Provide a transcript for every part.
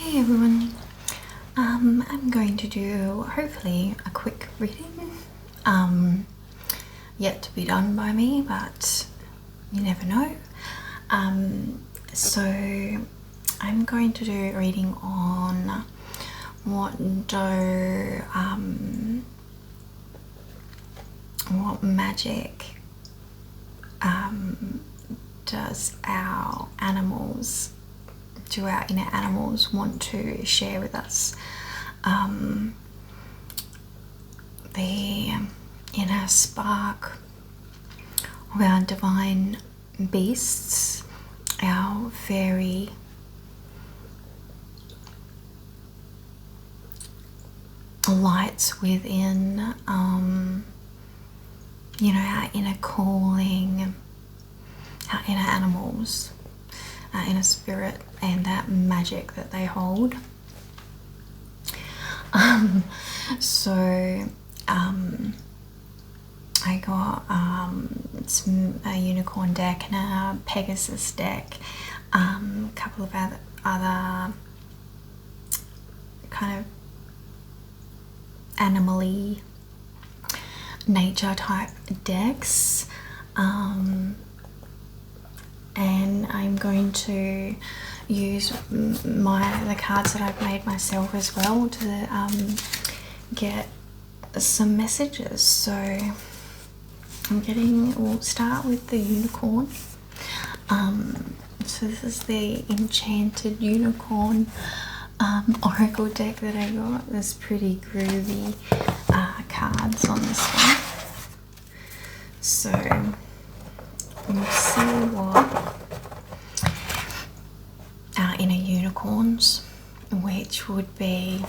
Hey everyone, I'm going to do hopefully a quick reading, yet to be done by me, but you never know. So I'm going to do a reading on what magic does our animals, do our inner animals want to share with us. The inner spark of our divine beasts, our fairy lights within, our inner calling, our inner animals, our inner spirit, and that magic that they hold. I got a unicorn deck and a Pegasus deck, a couple of other kind of animal-y nature type decks, and I'm going to use the cards that I've made myself as well to get some messages. So we'll start with the unicorn. So this is the enchanted unicorn oracle deck that I got. There's pretty groovy cards on this one. So we'll see what our inner unicorns, which would be,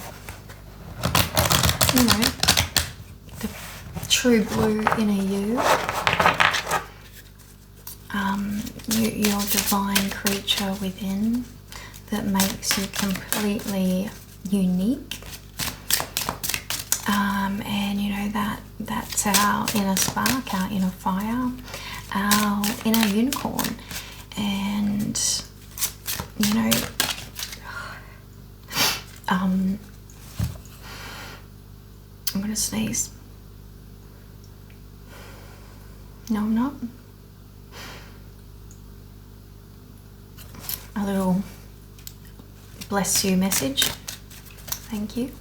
the true blue inner you, your divine creature within that makes you completely unique, and that's our inner spark, our inner fire, our inner unicorn. And I'm gonna sneeze. No, I'm not. A little bless you message. Thank you.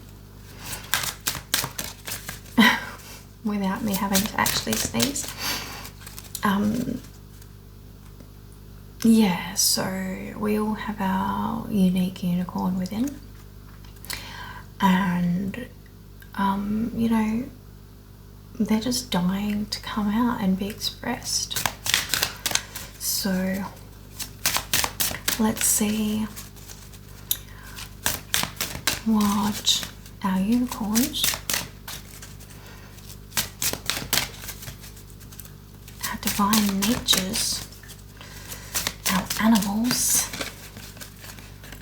Without me having to actually sneeze. Yeah, so we all have our unique unicorn within, and they're just dying to come out and be expressed. So let's see what our unicorns, our divine natures, our animals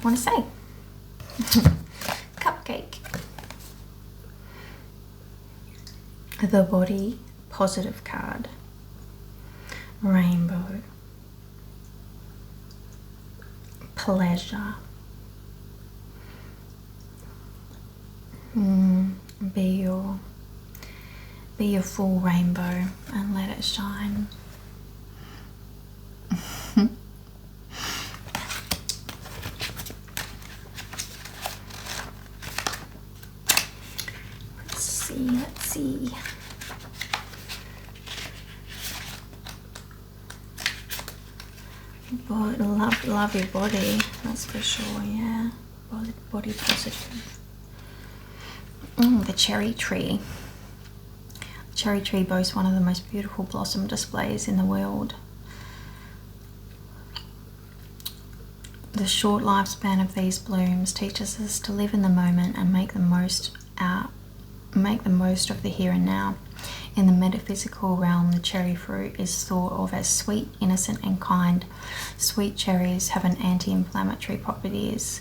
want to say. Cupcake. The body positive card. Rainbow. Pleasure. Be your full rainbow and let it shine. Let's see. Love your body, that's for sure, yeah. Body positive. The cherry tree. The cherry tree boasts one of the most beautiful blossom displays in the world. The short lifespan of these blooms teaches us to live in the moment and make the most of the here and now. In the metaphysical realm, the cherry fruit is thought of as sweet, innocent, and kind. Sweet cherries have an anti-inflammatory properties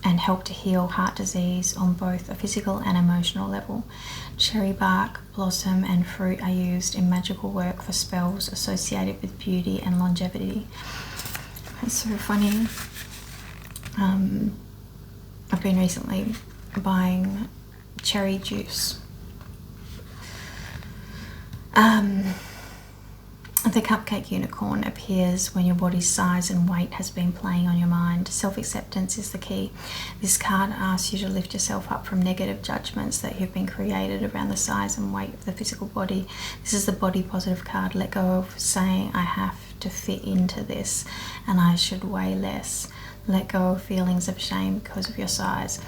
and help to heal heart disease on both a physical and emotional level. Cherry bark, blossom, and fruit are used in magical work for spells associated with beauty and longevity. It's so funny. I've been recently buying cherry juice. The cupcake unicorn appears when your body's size and weight has been playing on your mind. Self-acceptance is the key. This card asks you to lift yourself up from negative judgments that have been created around the size and weight of the physical body. This is the body positive card. Let go of saying I have to fit into this and I should weigh less. Let go of feelings of shame because of your size.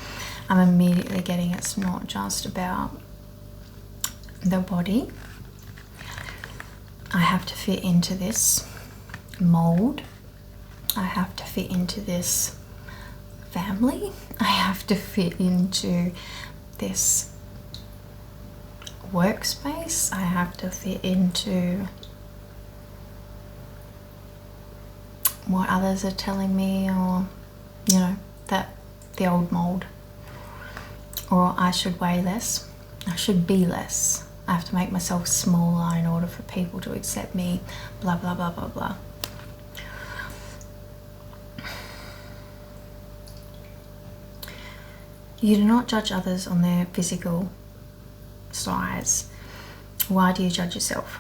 I'm immediately getting it's not just about the body. I have to fit into this mold. I have to fit into this family. I have to fit into this workspace. I have to fit into what others are telling me, or you know, that the old mold. Or I should weigh less. I should be less. I have to make myself smaller in order for people to accept me, blah, blah, blah, blah, blah. You do not judge others on their physical size. Why do you judge yourself?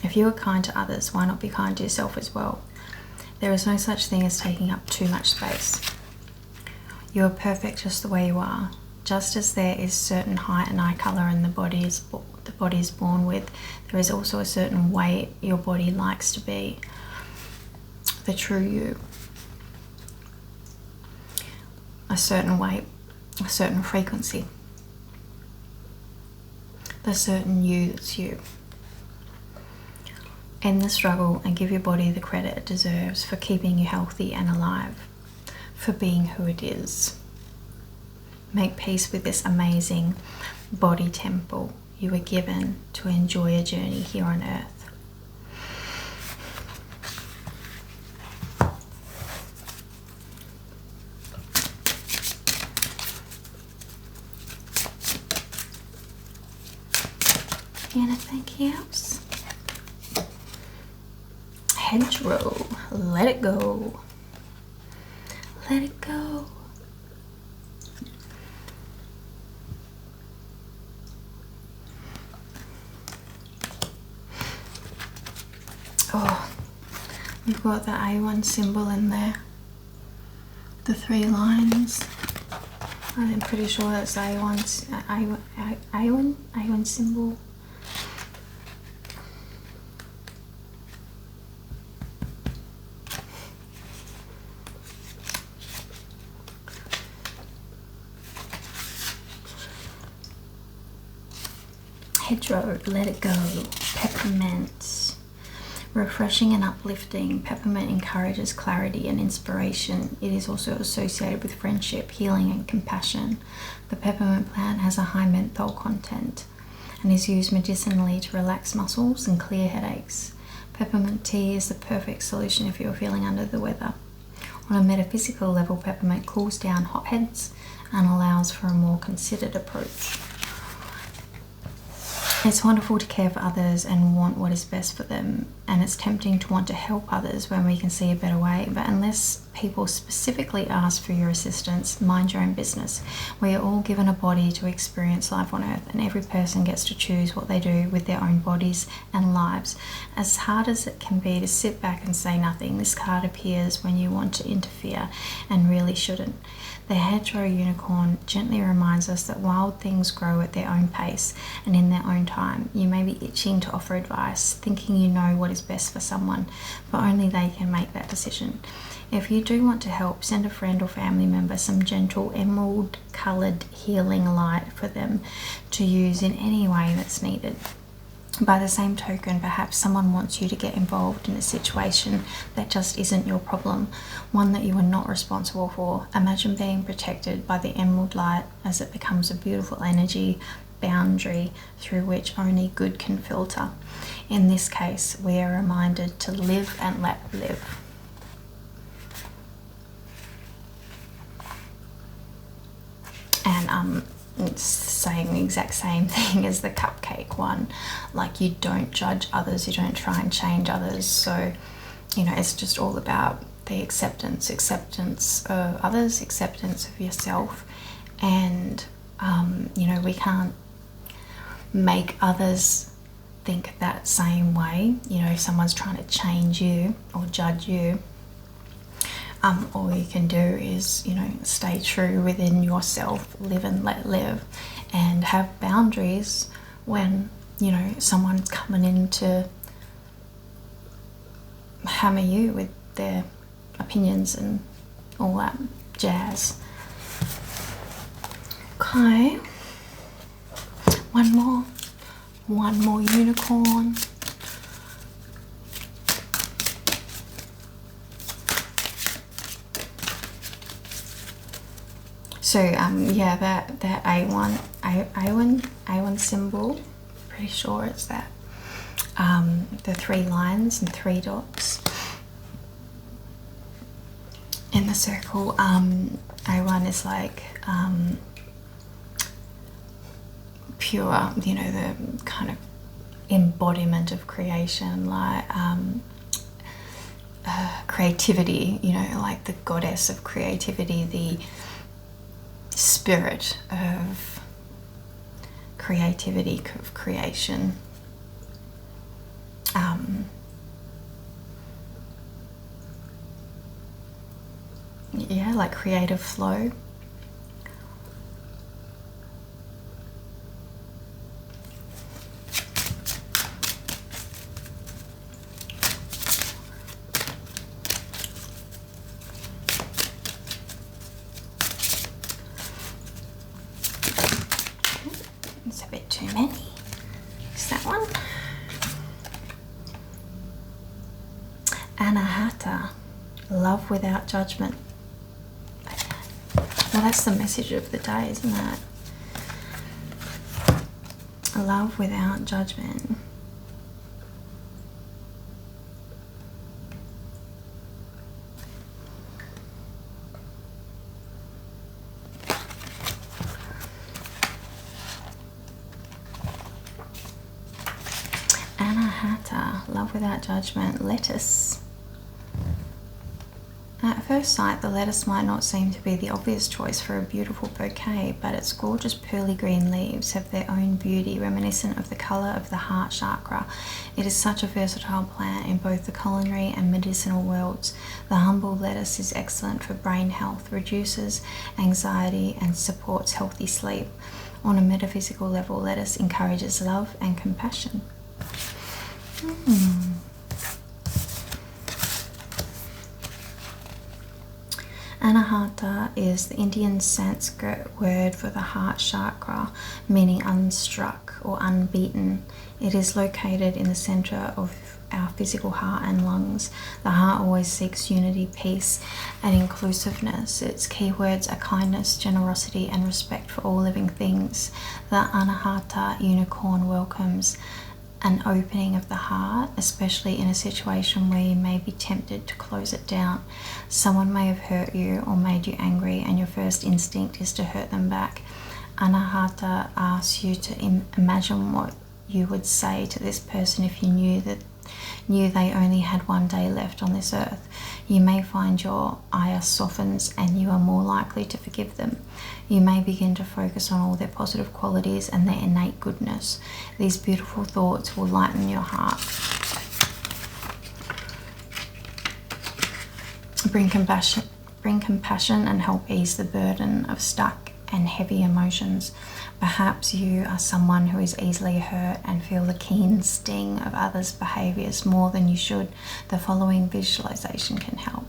If you are kind to others, why not be kind to yourself as well? There is no such thing as taking up too much space. You are perfect just the way you are. Just as there is certain height and eye colour and the body is born with, there is also a certain weight your body likes to be. The true you. A certain weight, a certain frequency. The certain you that's you. End the struggle and give your body the credit it deserves for keeping you healthy and alive, for being who it is. Make peace with this amazing body temple you were given to enjoy a journey here on earth. Anything else? Hedgerow, let it go. Let it go. Oh, we've got the A1 symbol in there. The 3 lines. I'm pretty sure that's A1 symbol. Hedgerow, let it go. Peppermint. Refreshing and uplifting. Peppermint encourages clarity and inspiration. It is also associated with friendship, healing and compassion. The peppermint plant has a high menthol content and is used medicinally to relax muscles and clear headaches. Peppermint tea is the perfect solution if you are feeling under the weather. On a metaphysical level, peppermint cools down hotheads and allows for a more considered approach. It's wonderful to care for others and want what is best for them, and it's tempting to want to help others when we can see a better way, but unless people specifically ask for your assistance, mind your own business. We are all given a body to experience life on earth, and every person gets to choose what they do with their own bodies and lives. As hard as it can be to sit back and say nothing, this card appears when you want to interfere and really shouldn't. The hedgerow unicorn gently reminds us that wild things grow at their own pace and in their own time. You may be itching to offer advice, thinking you know what is best for someone, but only they can make that decision. If you do want to help, send a friend or family member some gentle emerald coloured healing light for them to use in any way that's needed. By the same token, perhaps someone wants you to get involved in a situation that just isn't your problem, one that you are not responsible for. Imagine being protected by the emerald light as it becomes a beautiful energy boundary through which only good can filter. In this case, we are reminded to live and let live. And it's saying the exact same thing as the cupcake one. Like, you don't judge others, you don't try and change others. So, you know, it's just all about the acceptance of others, acceptance of yourself. And you know, we can't make others think that same way. You know, if someone's trying to change you or judge you, all you can do is, you know, stay true within yourself, live and let live, and have boundaries when, you know, someone's coming in to hammer you with their opinions and all that jazz. Okay, one more unicorn. So yeah, that A1 symbol, pretty sure it's that. The 3 lines and 3 dots in the circle. A1 is like pure, you know, the kind of embodiment of creation, like creativity, you know, like the goddess of creativity, the spirit of creativity, of creation. Yeah, like creative flow. It's a bit too many. Is that one? Anahata, love without judgment. Well, that's the message of the day, isn't it? Love without judgment. Anahata, love without judgment. Lettuce. At first sight, the lettuce might not seem to be the obvious choice for a beautiful bouquet, but its gorgeous pearly green leaves have their own beauty, reminiscent of the colour of the heart chakra. It is such a versatile plant in both the culinary and medicinal worlds. The humble lettuce is excellent for brain health, reduces anxiety, and supports healthy sleep. On a metaphysical level, lettuce encourages love and compassion. Anahata is the Indian Sanskrit word for the heart chakra, meaning unstruck or unbeaten. It is located in the center of our physical heart and lungs. The heart always seeks unity, peace, and inclusiveness. Its keywords are kindness, generosity, and respect for all living things. The Anahata unicorn welcomes an opening of the heart, especially in a situation where you may be tempted to close it down. Someone may have hurt you or made you angry, and your first instinct is to hurt them back. Anahata asks you to imagine what you would say to this person if you knew they only had one day left on this earth. You may find your ire softens and you are more likely to forgive them. You may begin to focus on all their positive qualities and their innate goodness. These beautiful thoughts will lighten your heart. Bring compassion and help ease the burden of stuck and heavy emotions. Perhaps you are someone who is easily hurt and feel the keen sting of others' behaviors more than you should. The following visualization can help.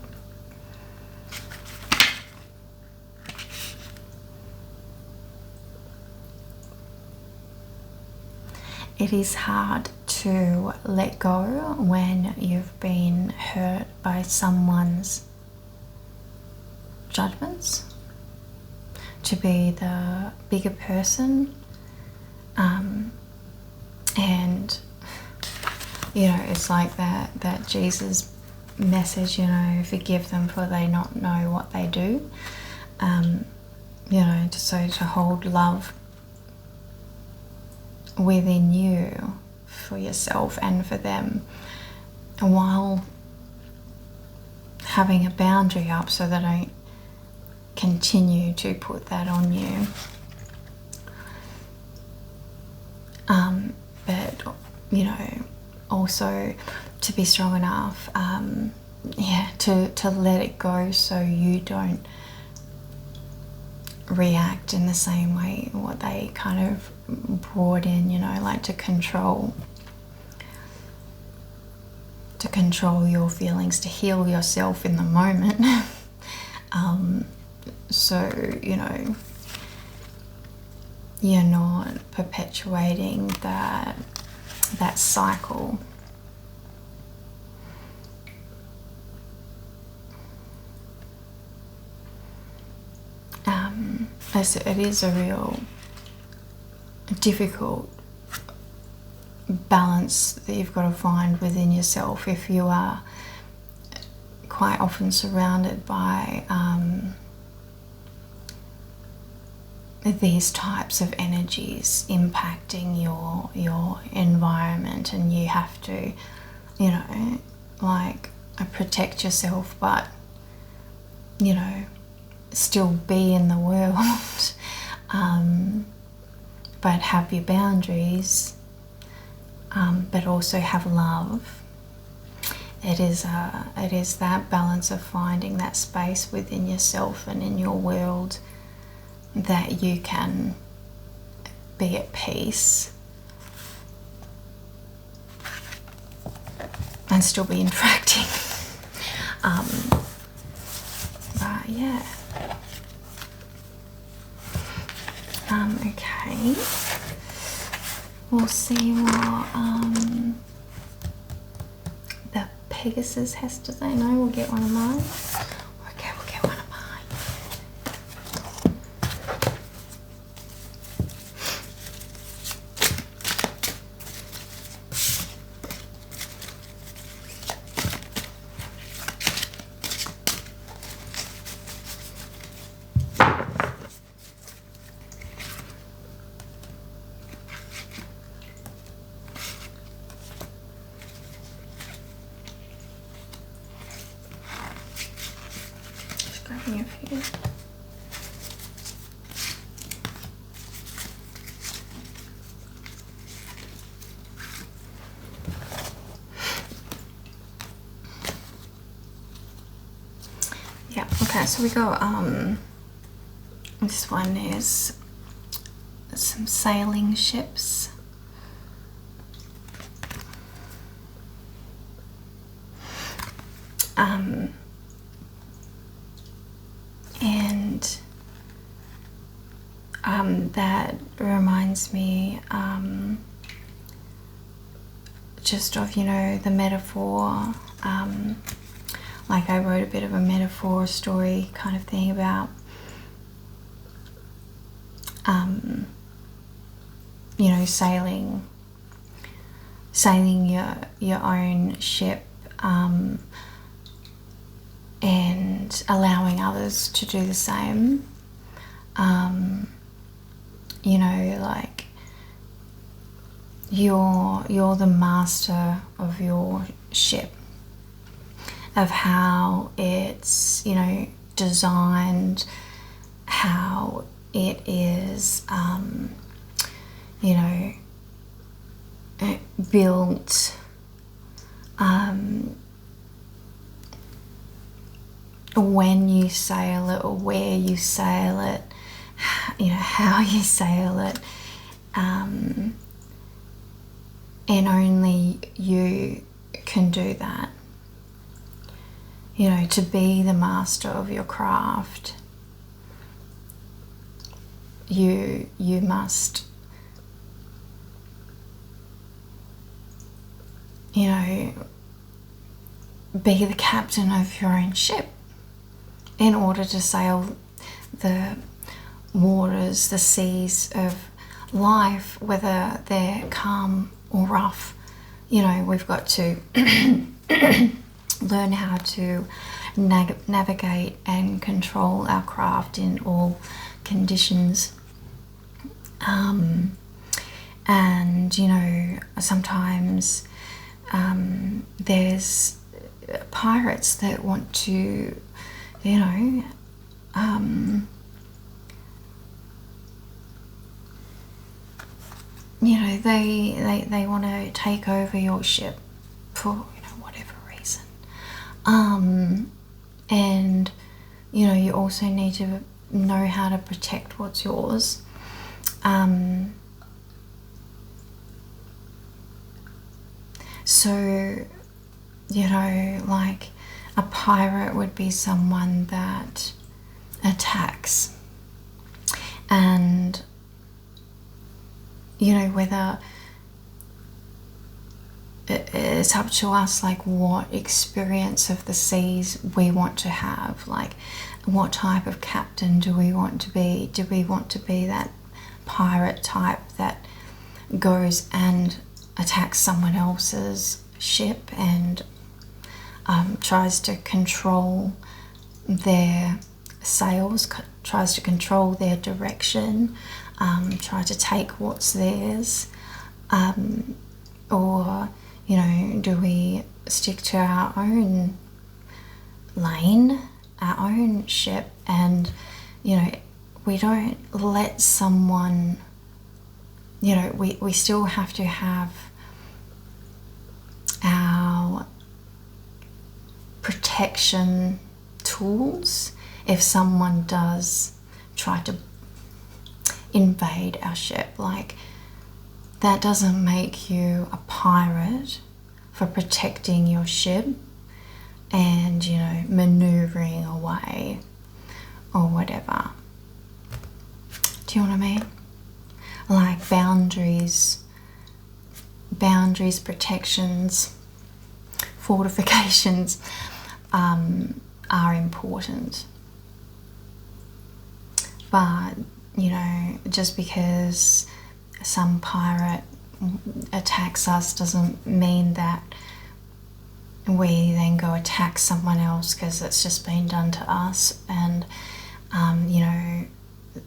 It is hard to let go when you've been hurt by someone's judgments. To be the bigger person, and you know, it's like that Jesus message, you know, forgive them for they not know what they do. You know, to hold love within you for yourself and for them, while having a boundary up so that I don't continue to put that on you. But you know, also to be strong enough, to let it go so you don't react in the same way what they kind of brought in, you know, like to control your feelings, to heal yourself in the moment. So, you know, you're not perpetuating that cycle. It is a real difficult balance that you've got to find within yourself if you are quite often surrounded by these types of energies impacting your environment, and you have to, you know, like protect yourself, but you know, still be in the world, but have your boundaries, but also have love. It is that balance of finding that space within yourself and in your world that you can be at peace and still be interacting. Yeah. Okay. We'll see what the Pegasus has to say. No, we'll get one of mine. Okay, we'll get one of mine. Grabbing a few. Yeah, okay, so we got this one is some sailing ships. And that reminds me just of, you know, the metaphor, like I wrote a bit of a metaphor story kind of thing about you know, sailing your own ship, and allowing others to do the same. You know, like you're the master of your ship, of how it's, you know, designed, how it is, you know, built, when you sail it, or where you sail it, you know, how you sail it, and only you can do that. You know, to be the master of your craft, you must, you know, be the captain of your own ship in order to sail the waters, the seas of life, whether they're calm or rough. You know, we've got to learn how to navigate and control our craft in all conditions. And, you know, sometimes there's pirates that want to, you know, they want to take over your ship for, you know, whatever reason. And, you know, you also need to know how to protect what's yours. So, you know, like a pirate would be someone that attacks, and, you know, whether it's up to us, like what experience of the seas we want to have, like what type of captain do we want to be? Do we want to be that pirate type that goes and attacks someone else's ship and tries to control their sails, tries to control their direction, try to take what's theirs, or, you know, do we stick to our own lane, our own ship, and, you know, we don't let someone, you know, we still have to have our protection tools if someone does try to invade our ship. Like, that doesn't make you a pirate for protecting your ship and, you know, maneuvering away or whatever. Do you know what I mean? Like boundaries, protections, fortifications are important. But, you know, just because some pirate attacks us doesn't mean that we then go attack someone else because it's just been done to us. And you know,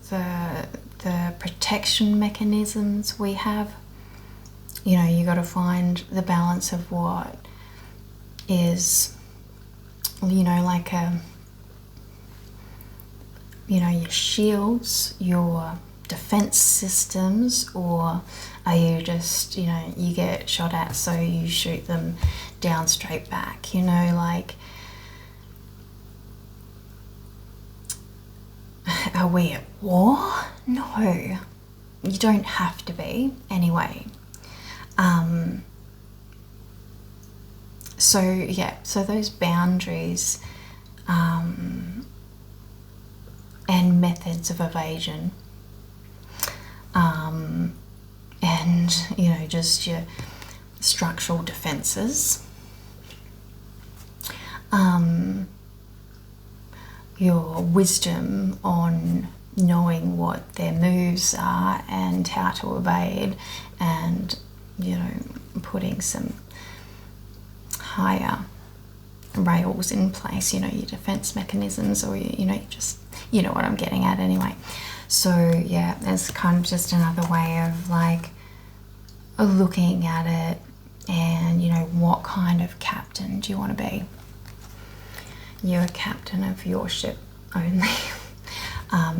the protection mechanisms we have, you know, you got to find the balance of what is, you know, like you know, your shields, your defense systems, or are you just, you know, you get shot at so you shoot them down straight back, you know, like, are we at war? No, you don't have to be anyway. So yeah, so those boundaries and methods of evasion, and, you know, just your structural defenses, your wisdom on knowing what their moves are and how to evade, and, you know, putting some higher rails in place, you know, your defense mechanisms, or, you know, just, you know what I'm getting at anyway. So yeah, there's kind of just another way of like looking at it, and, you know, what kind of captain do you want to be? You're a captain of your ship only.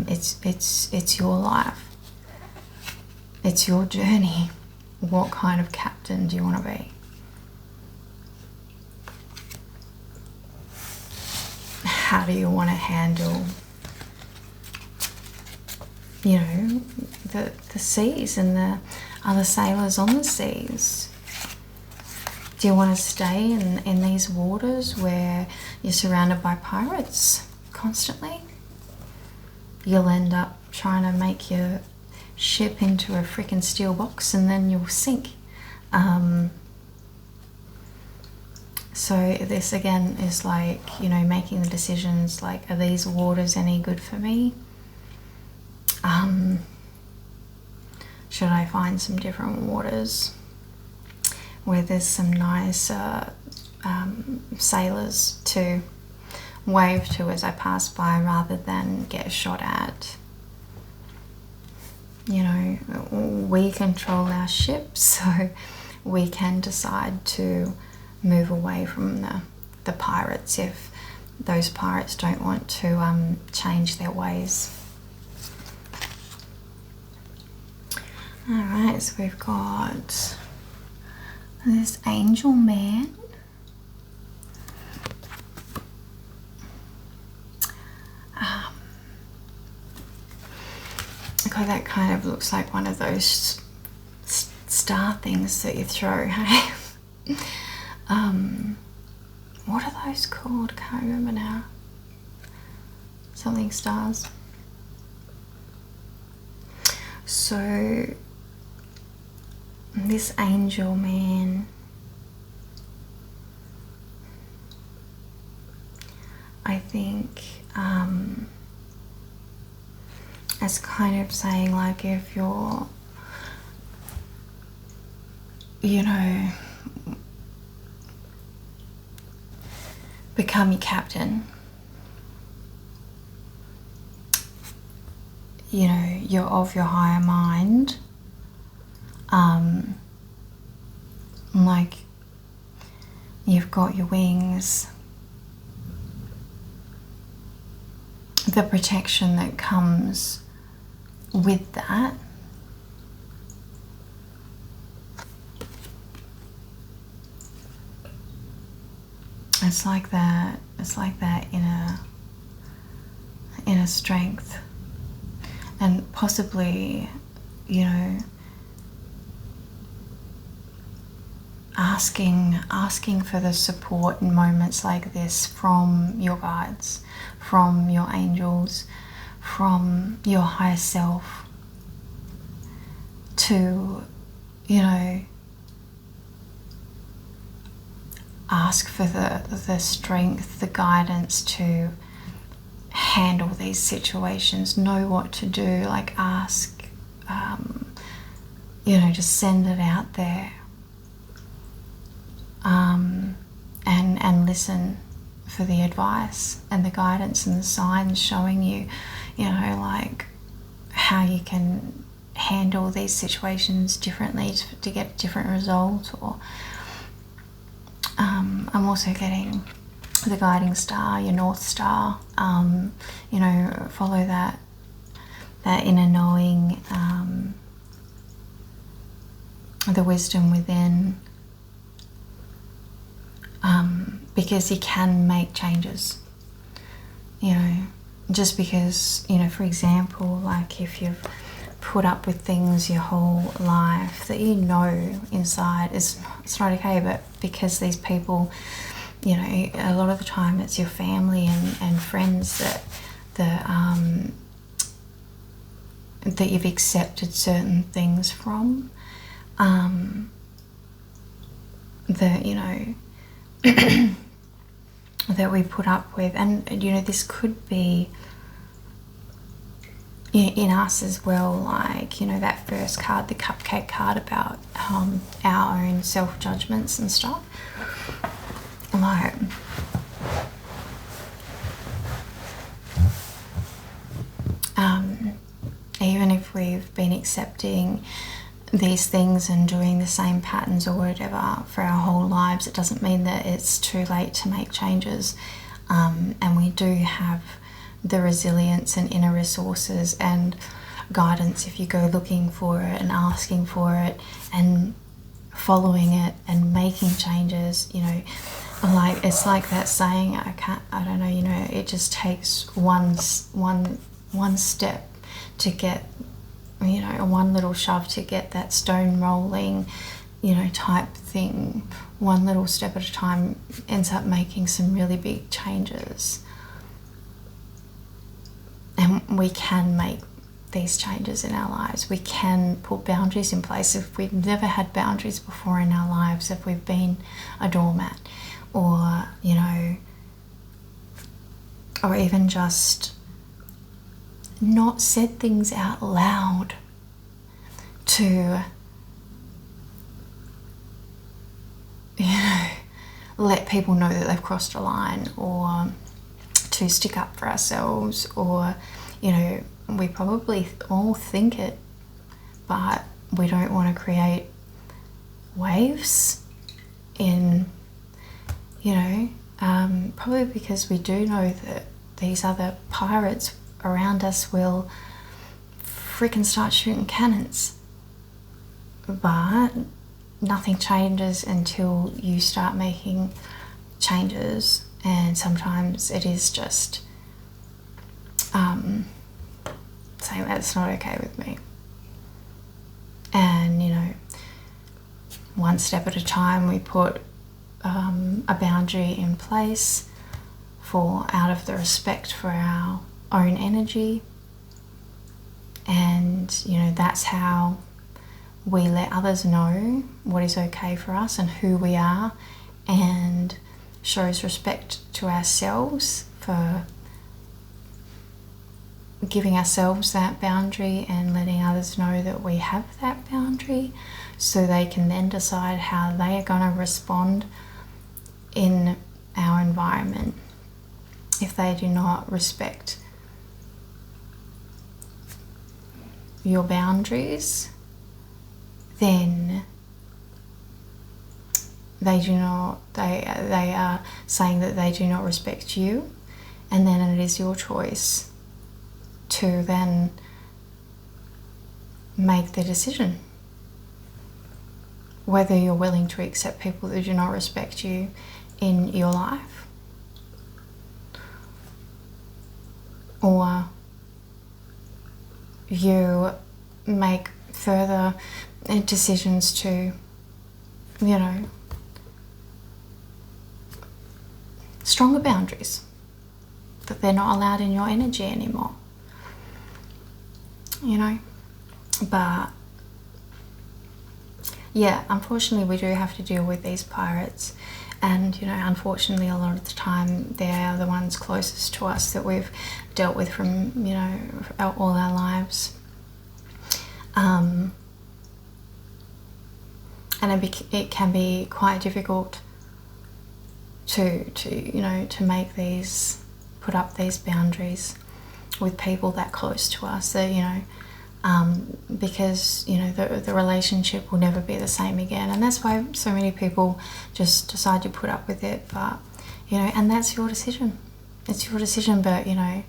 It's your life. It's your journey. What kind of captain do you want to be? How do you want to handle, you know, the seas and the other sailors on the seas? Do you want to stay in these waters where you're surrounded by pirates constantly? You'll end up trying to make your ship into a freaking steel box and then you'll sink. So this again is like, you know, making the decisions like, are these waters any good for me? Should I find some different waters where there's some nice sailors to wave to as I pass by, rather than get shot at? You know, we control our ship, so we can decide to move away from the the pirates if those pirates don't want to change their ways. Alright, so we've got this angel man. Okay, that kind of looks like one of those star things that you throw, hey? What are those called? Can't remember now. Something stars. So this angel man, I think as kind of saying, like, if you're, you know, become your captain, you know, you're of your higher mind, like you've got your wings, the protection that comes with that. It's like that inner strength, and possibly, you know, asking for the support in moments like this from your guides, from your angels, from your higher self, to, you know, ask for the strength, the guidance to handle these situations, know what to do, like ask, you know, just send it out there, and listen for the advice and the guidance and the signs showing you, you know, like how you can handle these situations differently to get different results. Or I'm also getting the guiding star, your North Star. You know, follow that inner knowing, the wisdom within, because you can make changes. You know, just because, you know, for example, like if you've put up with things your whole life that you know inside it's not okay, but because these people, you know, a lot of the time it's your family and friends that you've accepted certain things from, that, you know, that we put up with. And you know, this could be in us as well, like, you know, that first card, the cupcake card, about our own self-judgments and stuff. Like, even if we've been accepting these things and doing the same patterns or whatever for our whole lives, it doesn't mean that it's too late to make changes. And we do have the resilience and inner resources and guidance if you go looking for it and asking for it and following it and making changes. You know, like, it's like that saying, I don't know, you know, it just takes one step to get, you know, one little shove to get that stone rolling, you know, type thing. One little step at a time ends up making some really big changes. And we can make these changes in our lives. We can put boundaries in place. If we've never had boundaries before in our lives, if we've been a doormat, or, you know, or even just not said things out loud to, you know, let people know that they've crossed a line, or to stick up for ourselves, or, you know, we probably all think it, but we don't want to create waves in, you know, Probably because we do know that these other pirates around us will freaking start shooting cannons. But nothing changes until you start making changes, and sometimes it is just saying that's not okay with me. And, you know, one step at a time we put a boundary in place out of the respect for our own energy. And, you know, that's how we let others know what is okay for us and who we are, and shows respect to ourselves for giving ourselves that boundary and letting others know that we have that boundary, so they can then decide how they are going to respond in our environment. If they do not respect your boundaries, then they are saying that they do not respect you, and then it is your choice to then make the decision whether you're willing to accept people that do not respect you in your life, or you make further decisions to, you know, stronger boundaries, that they're not allowed in your energy anymore, you know. But yeah, unfortunately we do have to deal with these pirates, and, you know, unfortunately a lot of the time they're the ones closest to us that we've dealt with from, you know, all our lives. And it can be quite difficult to you know, to put up these boundaries with people that close to us, that, you know, because, you know, the relationship will never be the same again, and that's why so many people just decide to put up with it. But, you know, and that's your decision. It's your decision, but, you know,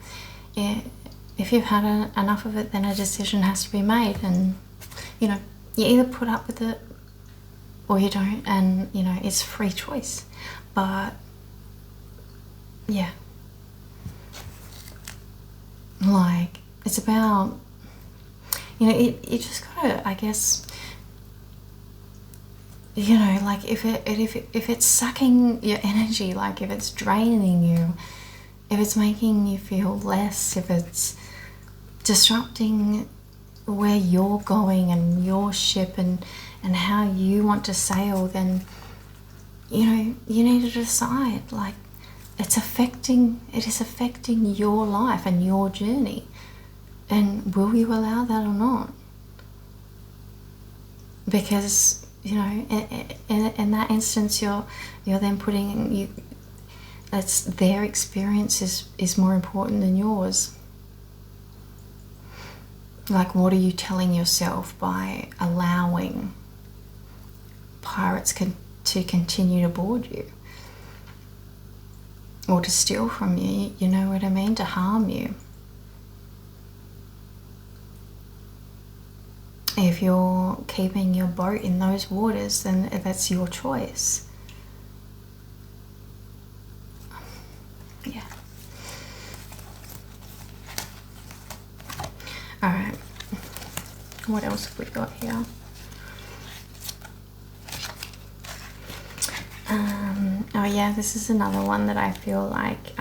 if you've had enough of it, then a decision has to be made, and, you know, you either put up with it or you don't, and, you know, it's free choice. But yeah, like, it's about, you know, you just gotta, I guess, you know, like, if it's sucking your energy, like if it's draining you, if it's making you feel less, if it's disrupting where you're going and your ship and how you want to sail, then, you know, you need to decide, like, it is affecting your life and your journey, and will you allow that or not? Because, you know, in that instance, you're then putting that's their experience is more important than yours. Like, what are you telling yourself by allowing pirates to continue to board you, or to steal from you, you know what I mean, to harm you? If you're keeping your boat in those waters, then that's your choice. Yeah. Alright, what else have we got here? Oh yeah, this is another one that I feel like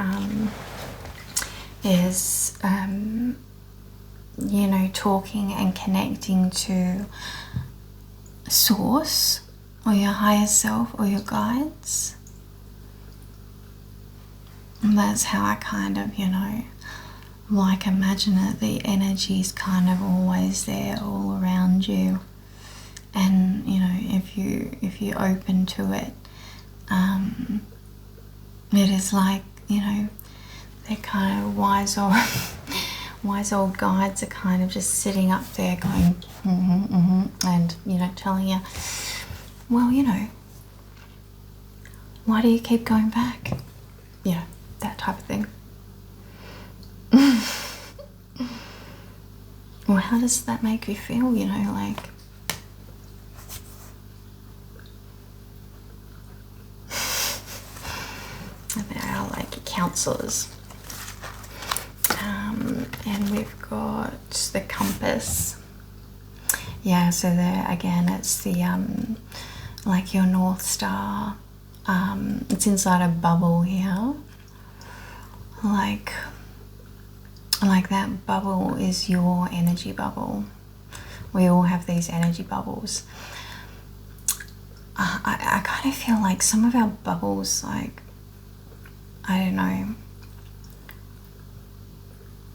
is, you know, talking and connecting to source, or your higher self, or your guides. And that's how I kind of, you know, like, imagine it. The energy is kind of always there, all around you, and, you know, if you open to it, it is like, you know, they're kind of wise old guides are kind of just sitting up there going, and, you know, telling you, well, you know, why do you keep going back? you know, that type of thing. Well, how does that make you feel, you know, like... They are like counselors. And we've got the compass. Yeah, so there again, it's the like your North Star. It's inside a bubble here. Like that bubble is your energy bubble. We all have these energy bubbles. I kind of feel like some of our bubbles, like, I don't know,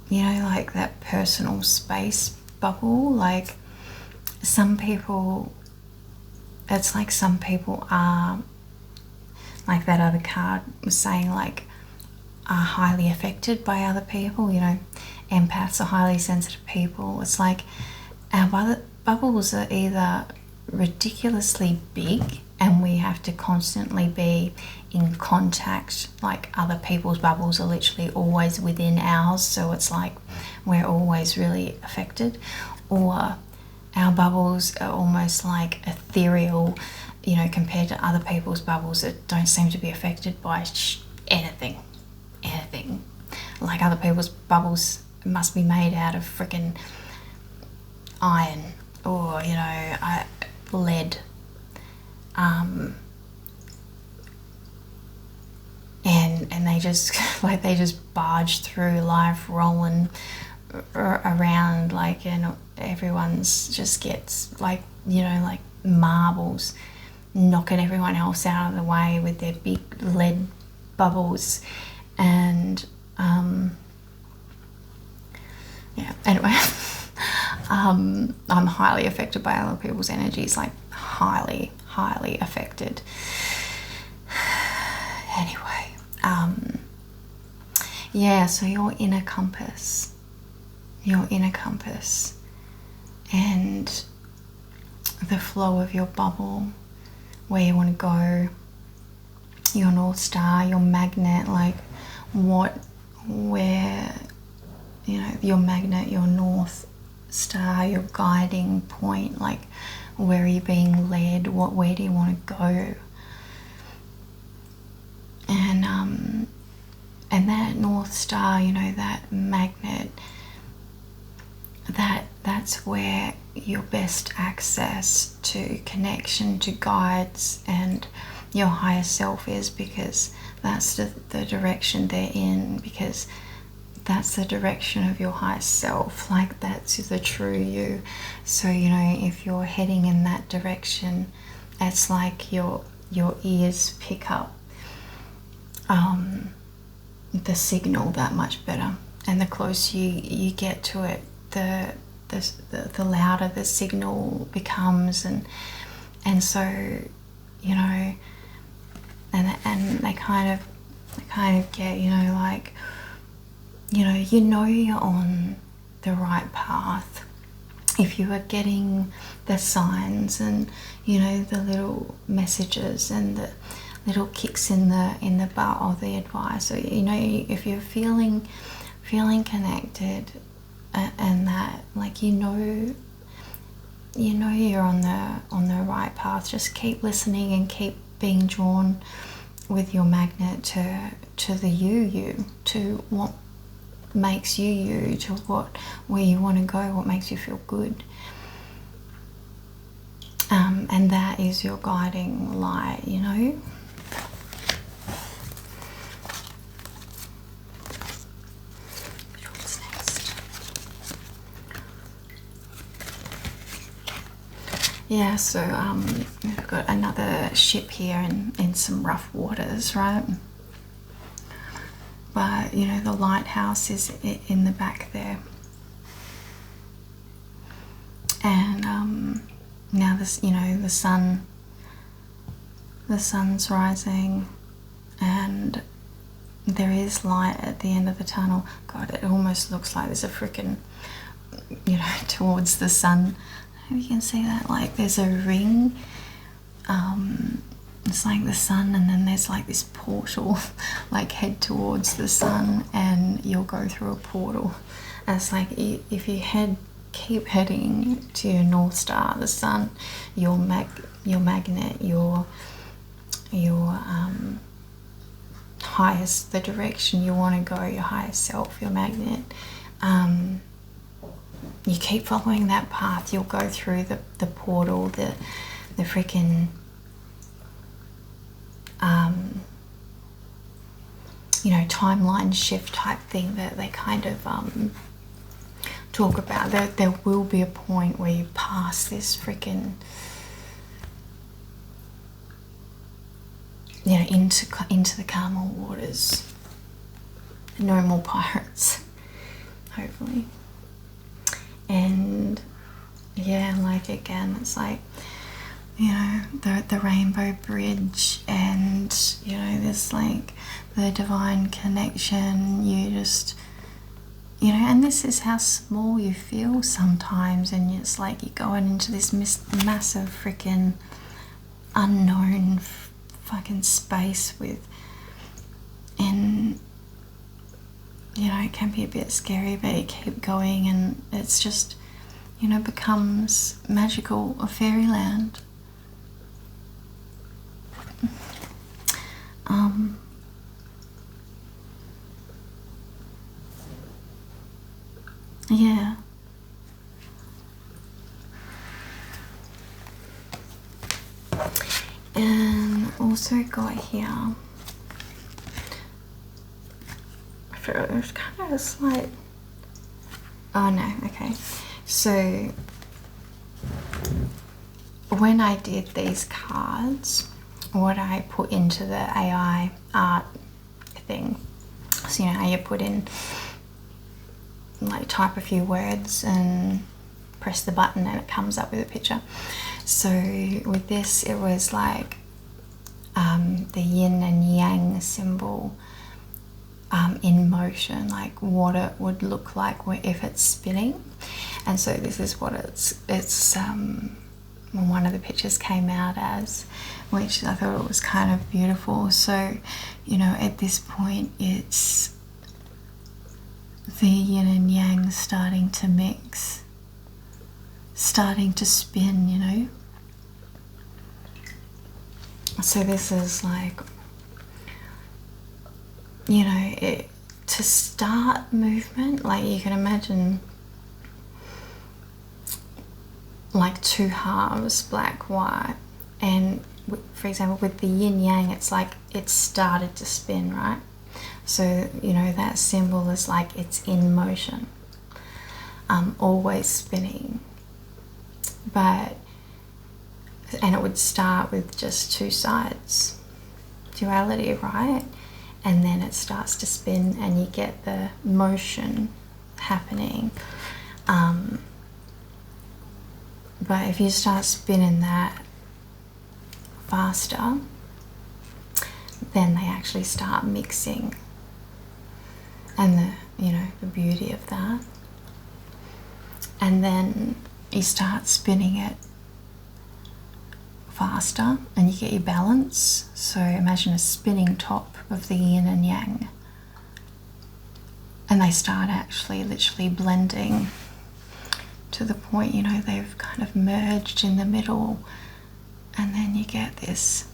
you know, like that personal space bubble. Like some people, it's like some people are, like that other card was saying, like, are highly affected by other people, you know. Empaths are highly sensitive people. It's like our bubbles are either ridiculously big and we have to constantly be in contact, like other people's bubbles are literally always within ours, so it's like we're always really affected. Or our bubbles are almost like ethereal, you know, compared to other people's bubbles that don't seem to be affected by anything. Like other people's bubbles must be made out of freaking iron or, you know, lead. And they just like they just barge through life, rolling around, like, and everyone's just gets, like, you know, like marbles, knocking everyone else out of the way with their big lead bubbles. And yeah, anyway. I'm highly affected by other people's energies, like highly affected. Anyway, yeah, so your inner compass, and the flow of your bubble, where you want to go, your North Star, your magnet, like where, you know, your magnet, your North Star, your guiding point, like where are you being led, where do you want to go? And that North Star, you know, that magnet, that's where your best access to connection to guides and your higher self is, because that's the direction they're in, because that's the direction of your higher self, like that's the true you. So, you know, if you're heading in that direction, it's like your ears pick up the signal that much better, and the closer you get to it, the louder the signal becomes, and so, you know, and they kind of get, you know, like, you know you're on the right path if you are getting the signs and, you know, the little messages and the little kicks in the butt of the advice. So, you know, if you're feeling connected, and that, like, you know you're on the right path, just keep listening and keep being drawn with your magnet to the you, to what makes you, to where you want to go, what makes you feel good. And that is your guiding light, you know. What's next? Yeah, so we've got another ship here in some rough waters, right? But, you know, the lighthouse is in the back there. And now this, you know, the sun's rising, and there is light at the end of the tunnel. God, it almost looks like there's a freaking, you know, towards the sun. I don't know if you can see that, like there's a ring it's like the sun, and then there's like this portal, like head towards the sun, and you'll go through a portal. And it's like if you keep heading to your North Star, the sun, your magnet, your highest, the direction you want to go, your highest self, your magnet. You keep following that path, you'll go through the portal, the freaking you know, timeline shift type thing that they kind of talk about. There will be a point where you pass this freaking, you know, into the calmer waters. No more pirates, hopefully. And yeah, like again, it's like, you know, the rainbow bridge, and you know, this like the divine connection. You just, you know, and this is how small you feel sometimes, and it's like you're going into this massive freaking unknown fucking space with, and you know, it can be a bit scary, but you keep going, and it's just, you know, becomes magical, a fairyland. Yeah. And also got here, it was kind of a slight, oh no, okay. So when I did these cards, what I put into the AI art thing, so you know how you put in, like type a few words and press the button and it comes up with a picture. So with this, it was like the yin and yang symbol in motion, like what it would look like if it's spinning. And so this is what it's one of the pictures came out as, which I thought it was kind of beautiful. So, you know, at this point it's the yin and yang starting to mix, starting to spin, you know. So this is like, you know, to start movement, like you can imagine like two halves, black, white, and for example with the yin yang, it's like it started to spin, right? So you know, that symbol is like it's in motion, always spinning. But, and it would start with just two sides, duality, right? And then it starts to spin and you get the motion happening. But if you start spinning that faster, then they actually start mixing. And the, you know, the beauty of that. And then you start spinning it faster and you get your balance. So imagine a spinning top of the yin and yang, and they start actually literally blending to the point, you know, they've kind of merged in the middle, and then you get this,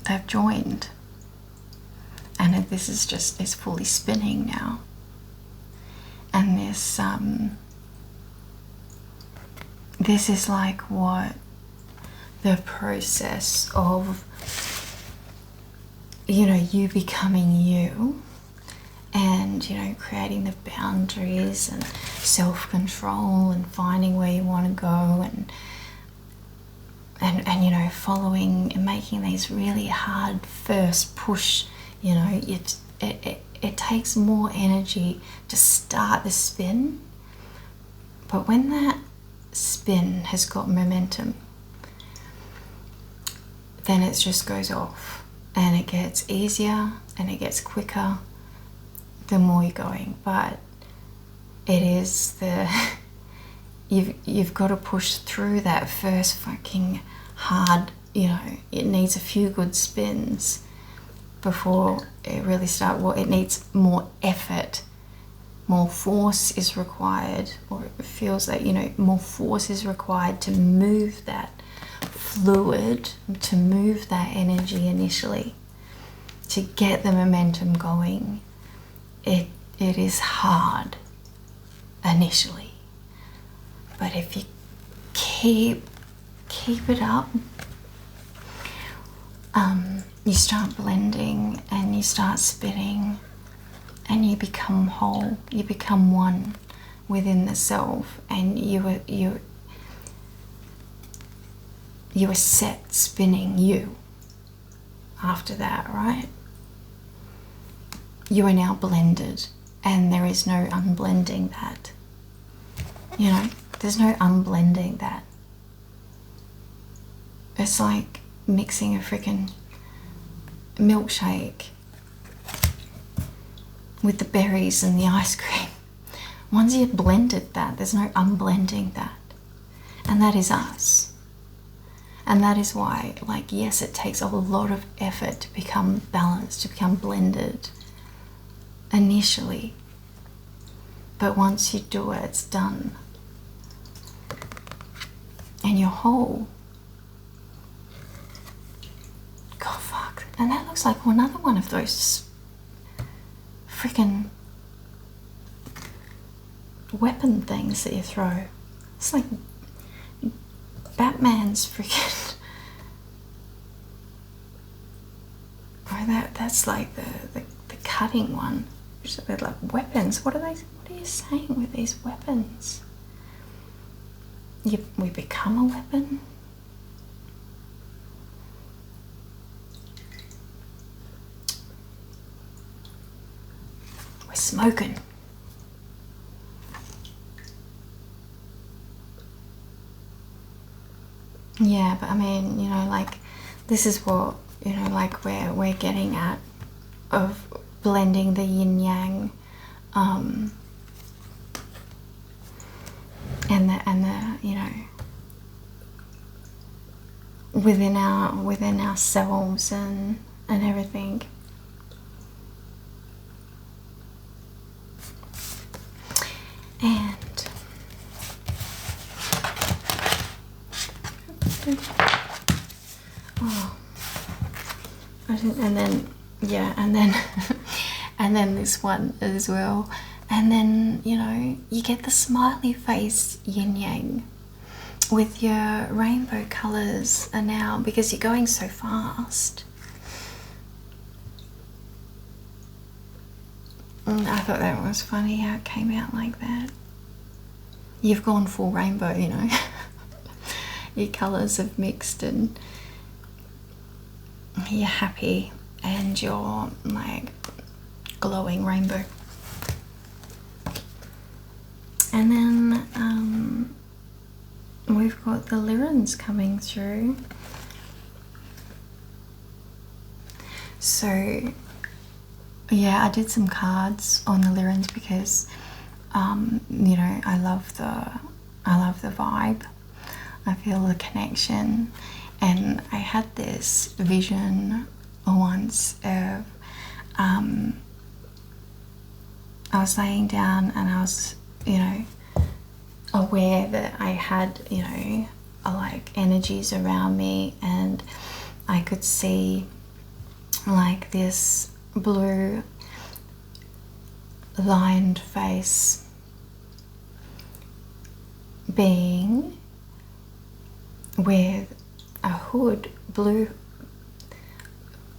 they've joined, and this is just, it's fully spinning now. And this is like what the process of, you know, you becoming you, and you know, creating the boundaries and self-control and finding where you want to go, and you know, following and making these really hard first push, you know, it takes more energy to start the spin, but when that spin has got momentum, then it just goes off, and it gets easier and it gets quicker the more you're going. But it is the you've got to push through that first fucking hard, you know, it needs a few good spins before it really starts. Well, it needs more effort, more force is required, or it feels like, you know, more force is required to move that fluid, to move that energy initially, to get the momentum going. It is hard initially, but if you keep it up, you start blending and you start spinning, and you become whole, you become one within the self, and you are set spinning you after that, right? You are now blended, and there is no unblending that. You know, there's no unblending that. It's like mixing a freaking milkshake with the berries and the ice cream. Once you've blended that, there's no unblending that. And that is us. And that is why, like, yes, it takes a lot of effort to become balanced, to become blended initially. But once you do it, it's done. And you're whole. God, fuck. And that looks like another one of those freaking weapon things that you throw. It's like Batman's freaking... Oh, that's like the cutting one. Which is a bit like weapons. What are you saying with these weapons? We become a weapon? We're smoking. Yeah, but I mean, you know, like, this is what, you know, like, we're getting at, of blending the yin yang, and the you know, within ourselves and everything. And and then yeah, and then and then this one as well, and then, you know, you get the smiley face yin yang with your rainbow colors. And now, because you're going so fast, I thought that was funny how it came out like that. You've gone full rainbow, you know. Your colors have mixed and you're happy and you're like glowing rainbow. And then we've got the lirons coming through. So yeah, I did some cards on the lirons because you know, I love the vibe. I feel the connection, and I had this vision once of I was laying down and I was, you know, aware that I had, you know, like energies around me, and I could see like this blue lined face being with a hood, blue,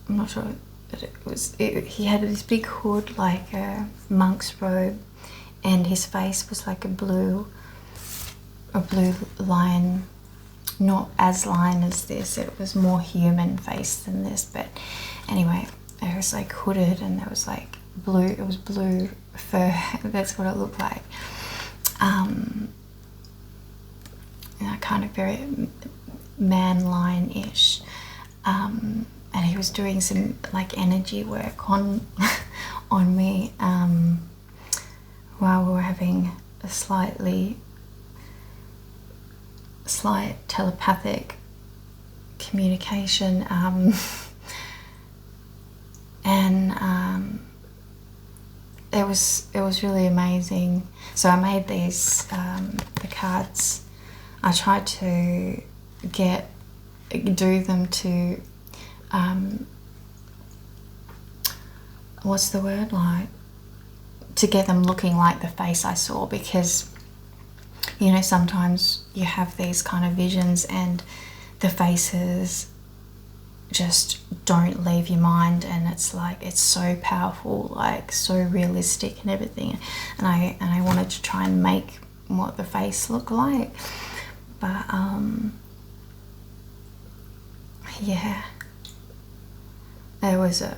I'm not sure that it was, he had this big hood like a monk's robe, and his face was like a blue line, not as line as this, it was more human face than this, but anyway, it was like hooded and there was like blue, it was blue fur, that's what it looked like. Kind of very man line-ish, and he was doing some like energy work on me while we were having a slight telepathic communication, and it was really amazing. So I made these the cards. I tried to do them to what's the word, like, to get them looking like the face I saw, because you know, sometimes you have these kind of visions and the faces just don't leave your mind, and it's like, it's so powerful, like so realistic and everything, and I wanted to try and make what the face looked like, but yeah, it was a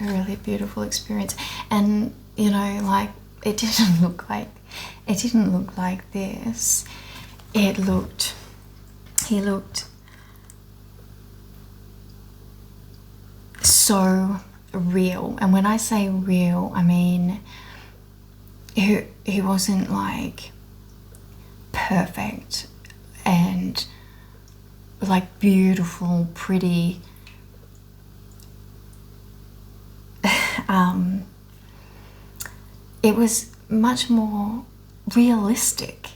really beautiful experience. And you know, like, it didn't look like this. He looked so real, and when I say real, I mean he wasn't like perfect and like beautiful, pretty. It was much more realistic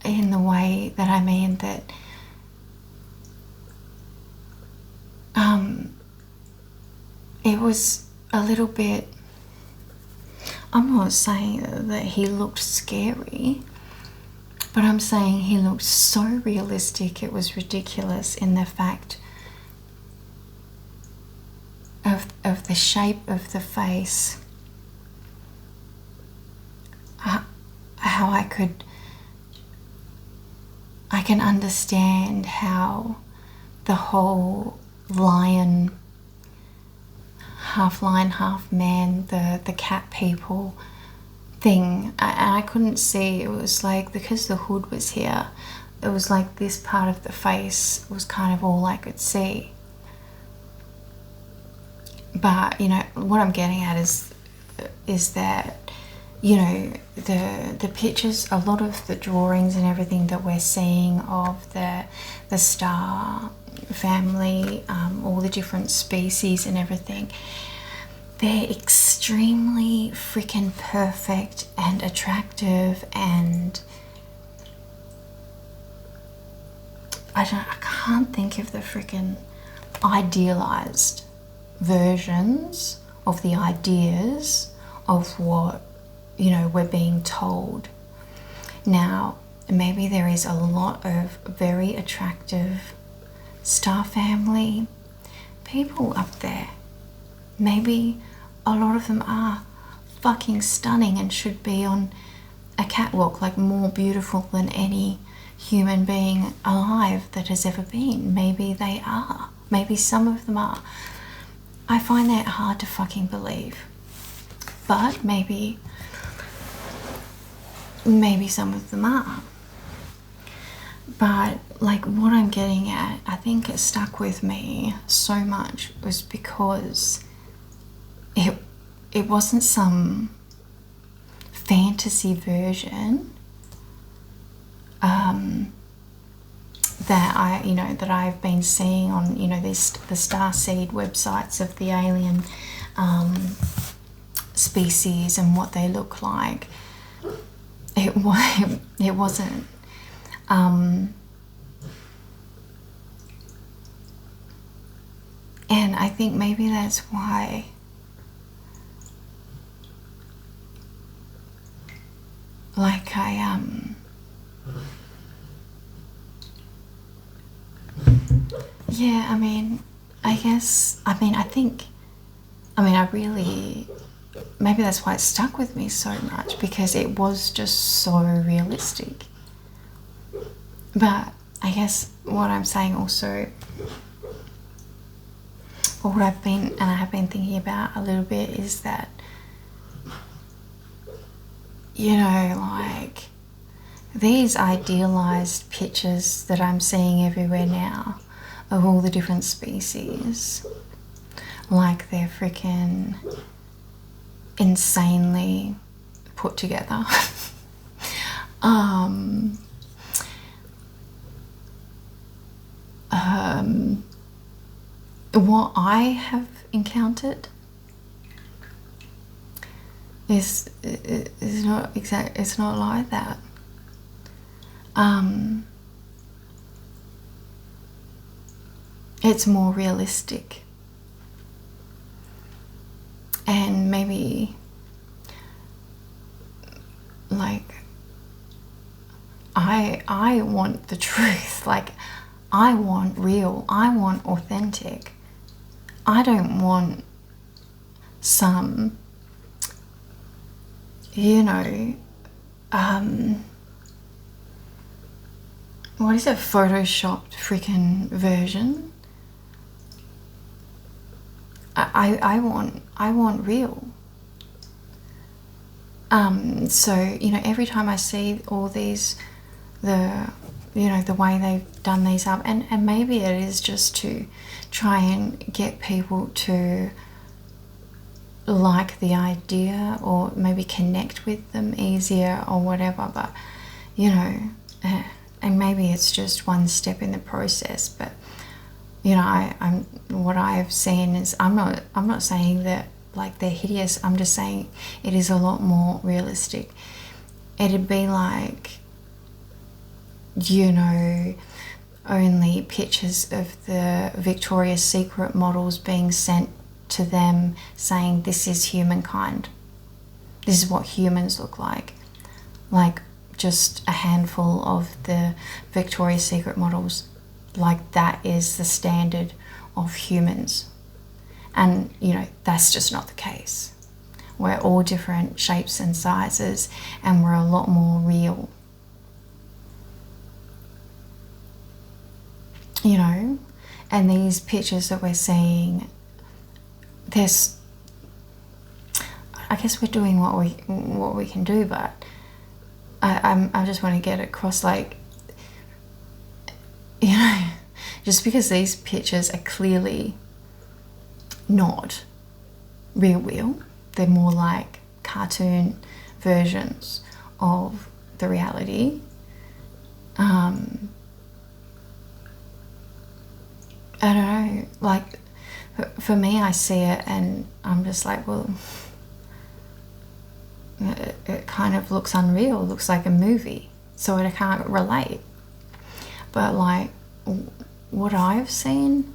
in the way that I mean that it was a little bit, I'm not saying that he looked scary, but I'm saying he looked so realistic. It was ridiculous in the fact of the shape of the face, how I can understand how the whole lion, half man, the cat people thing, I couldn't see. It was like, because the hood was here, it was like this part of the face was kind of all I could see. But you know what I'm getting at is that, you know, the pictures, a lot of the drawings and everything that we're seeing of the star family, all the different species and everything, they're extremely freaking perfect and attractive, and I can't think of the freaking idealized versions of the ideas of what, you know, we're being told. Now, maybe there is a lot of very attractive star family people up there. Maybe a lot of them are fucking stunning and should be on a catwalk, like more beautiful than any human being alive that has ever been. Maybe they are. Maybe some of them are. I find that hard to fucking believe. But maybe some of them are. But like, what I'm getting at, I think it stuck with me so much was because it wasn't some fantasy version that I've been seeing on, you know, the starseed websites of the alien species and what they look like. It wasn't. And I think maybe that's why yeah, I mean, maybe that's why it stuck with me so much, because it was just so realistic. But I guess what I'm saying also, or what I have been thinking about a little bit, is that, you know, like, these idealized pictures that I'm seeing everywhere now of all the different species, like, they're freaking insanely put together. what I have encountered is not exact. It's not like that. It's more realistic, and maybe like I want the truth. Like, I want real. I want authentic. I don't want some, you know, what is it, photoshopped freaking version. I want real. So, you know, every time I see all these, the way they've done these up, and maybe it is just to try and get people to like the idea, or maybe connect with them easier or whatever, but you know, and maybe it's just one step in the process. But you know, I'm what I've seen is, I'm not saying that like they're hideous. I'm just saying it is a lot more realistic. It'd be like, you know, only pictures of the Victoria's Secret models being sent to them saying, this is humankind. This is what humans look like. Like, just a handful of the Victoria's Secret models. Like, that is the standard of humans. And, you know, that's just not the case. We're all different shapes and sizes, and we're a lot more real. You know, and these pictures that we're seeing, there's, I guess we're doing what we can do, but I just want to get across, like, you know, just because these pictures are clearly not real, they're more like cartoon versions of the reality. I don't know, like, for me, I see it and I'm just like, well, it kind of looks unreal, it looks like a movie, so I can't relate. But like, what I've seen,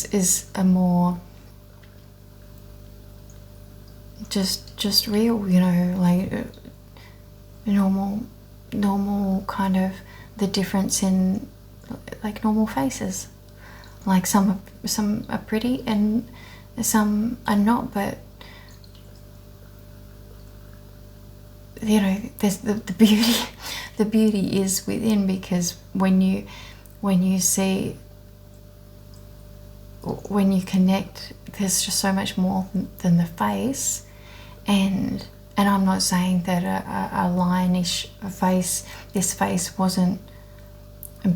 is a more just real, you know, like normal kind of, the difference in like normal faces. Like, some are pretty and some are not, but you know, there's the beauty. The beauty is within, because when you see, when you connect, there's just so much more than the face. And I'm not saying that a lionish face, this face wasn't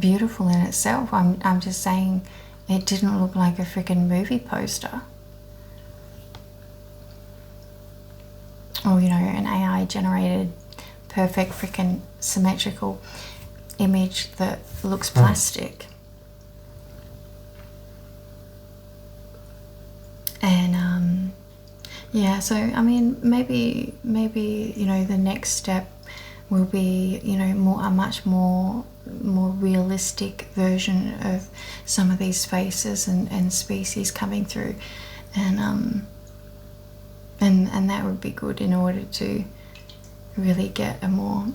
beautiful in itself. I'm just saying it didn't look like a freaking movie poster, or you know, an AI generated perfect freaking symmetrical image that looks plastic. And yeah, so I mean, maybe you know, the next step will be, you know, a much more realistic version of some of these faces and species coming through, and that would be good in order to really get a more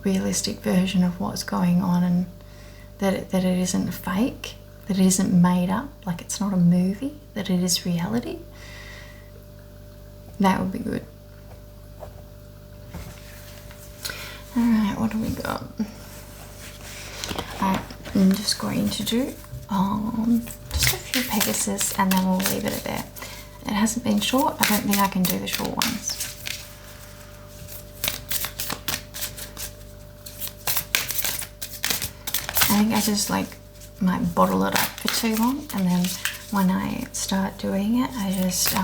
realistic version of what's going on, and that it isn't fake, that it isn't made up, like it's not a movie, that it is reality. That would be good. Alright, what do we got? I'm just going to do just a few Pegasus, and then we'll leave it at there. It hasn't been short. I don't think I can do the short ones. I think I just like might bottle it up for too long, and then when I start doing it, I just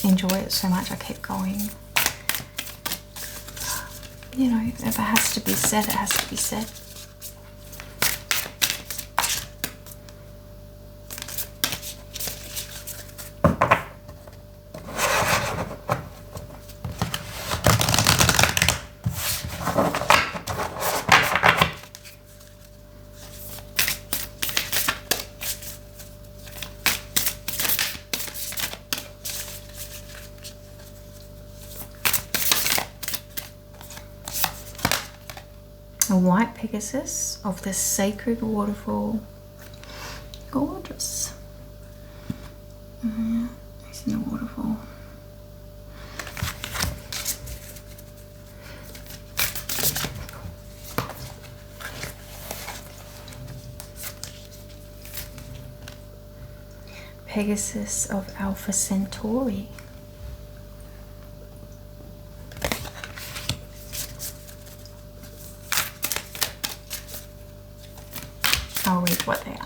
enjoy it so much I keep going. you know, if it has to be said, it has to be said. A white Pegasus of the sacred waterfall. Gorgeous. It's in the waterfall. Pegasus of Alpha Centauri. I'll read what they are.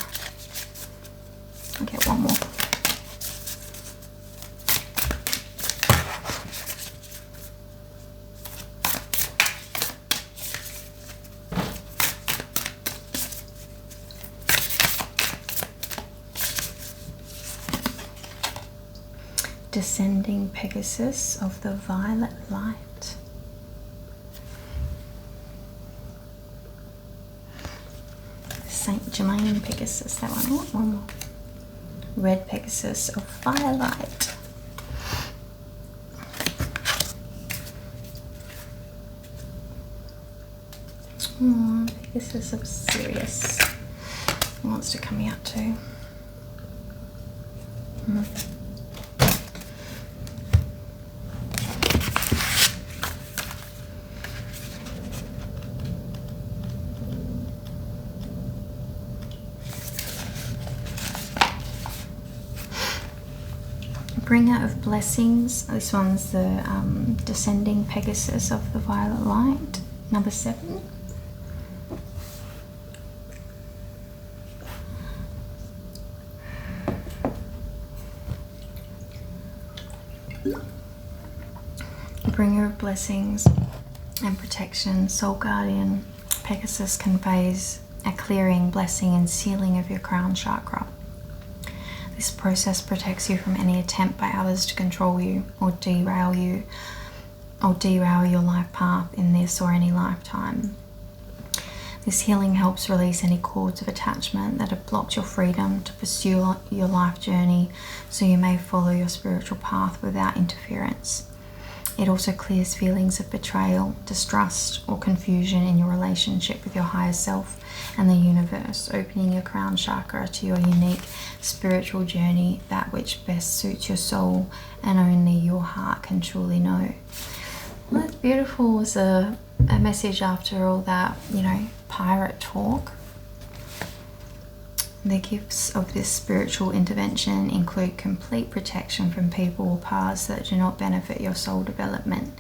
Okay, one more. Descending Pegasus of the violet light. Saint Germain Pegasus, that one. Oh, one more. Red Pegasus of firelight. Oh, Pegasus of Sirius. Who wants to come out too? Bringer of Blessings. This one's the Descending Pegasus of the Violet Light, number 7. Bringer of Blessings and Protection, Soul Guardian. Pegasus conveys a clearing, blessing and sealing of your crown chakra. This process protects you from any attempt by others to control you or derail your life path in this or any lifetime. This healing helps release any cords of attachment that have blocked your freedom to pursue your life journey, so you may follow your spiritual path without interference. It also clears feelings of betrayal, distrust, or confusion in your relationship with your higher self and the universe, opening your crown chakra to your unique spiritual journey, that which best suits your soul and only your heart can truly know. Well, that's beautiful as a message after all that, you know, pirate talk. The gifts of this spiritual intervention include complete protection from people or paths that do not benefit your soul development.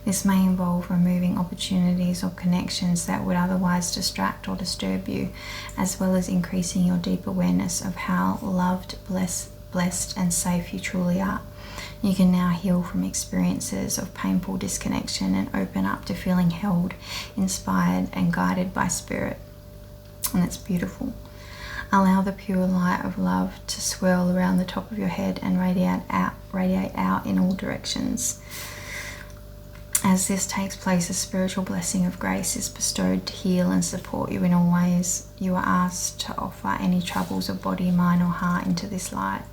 This may involve removing opportunities or connections that would otherwise distract or disturb you, as well as increasing your deep awareness of how loved, blessed and safe you truly are. You can now heal from experiences of painful disconnection and open up to feeling held, inspired and guided by spirit. And that's beautiful. Allow the pure light of love to swirl around the top of your head and radiate out in all directions. As this takes place, a spiritual blessing of grace is bestowed to heal and support you in all ways. You are asked to offer any troubles of body, mind or heart into this light.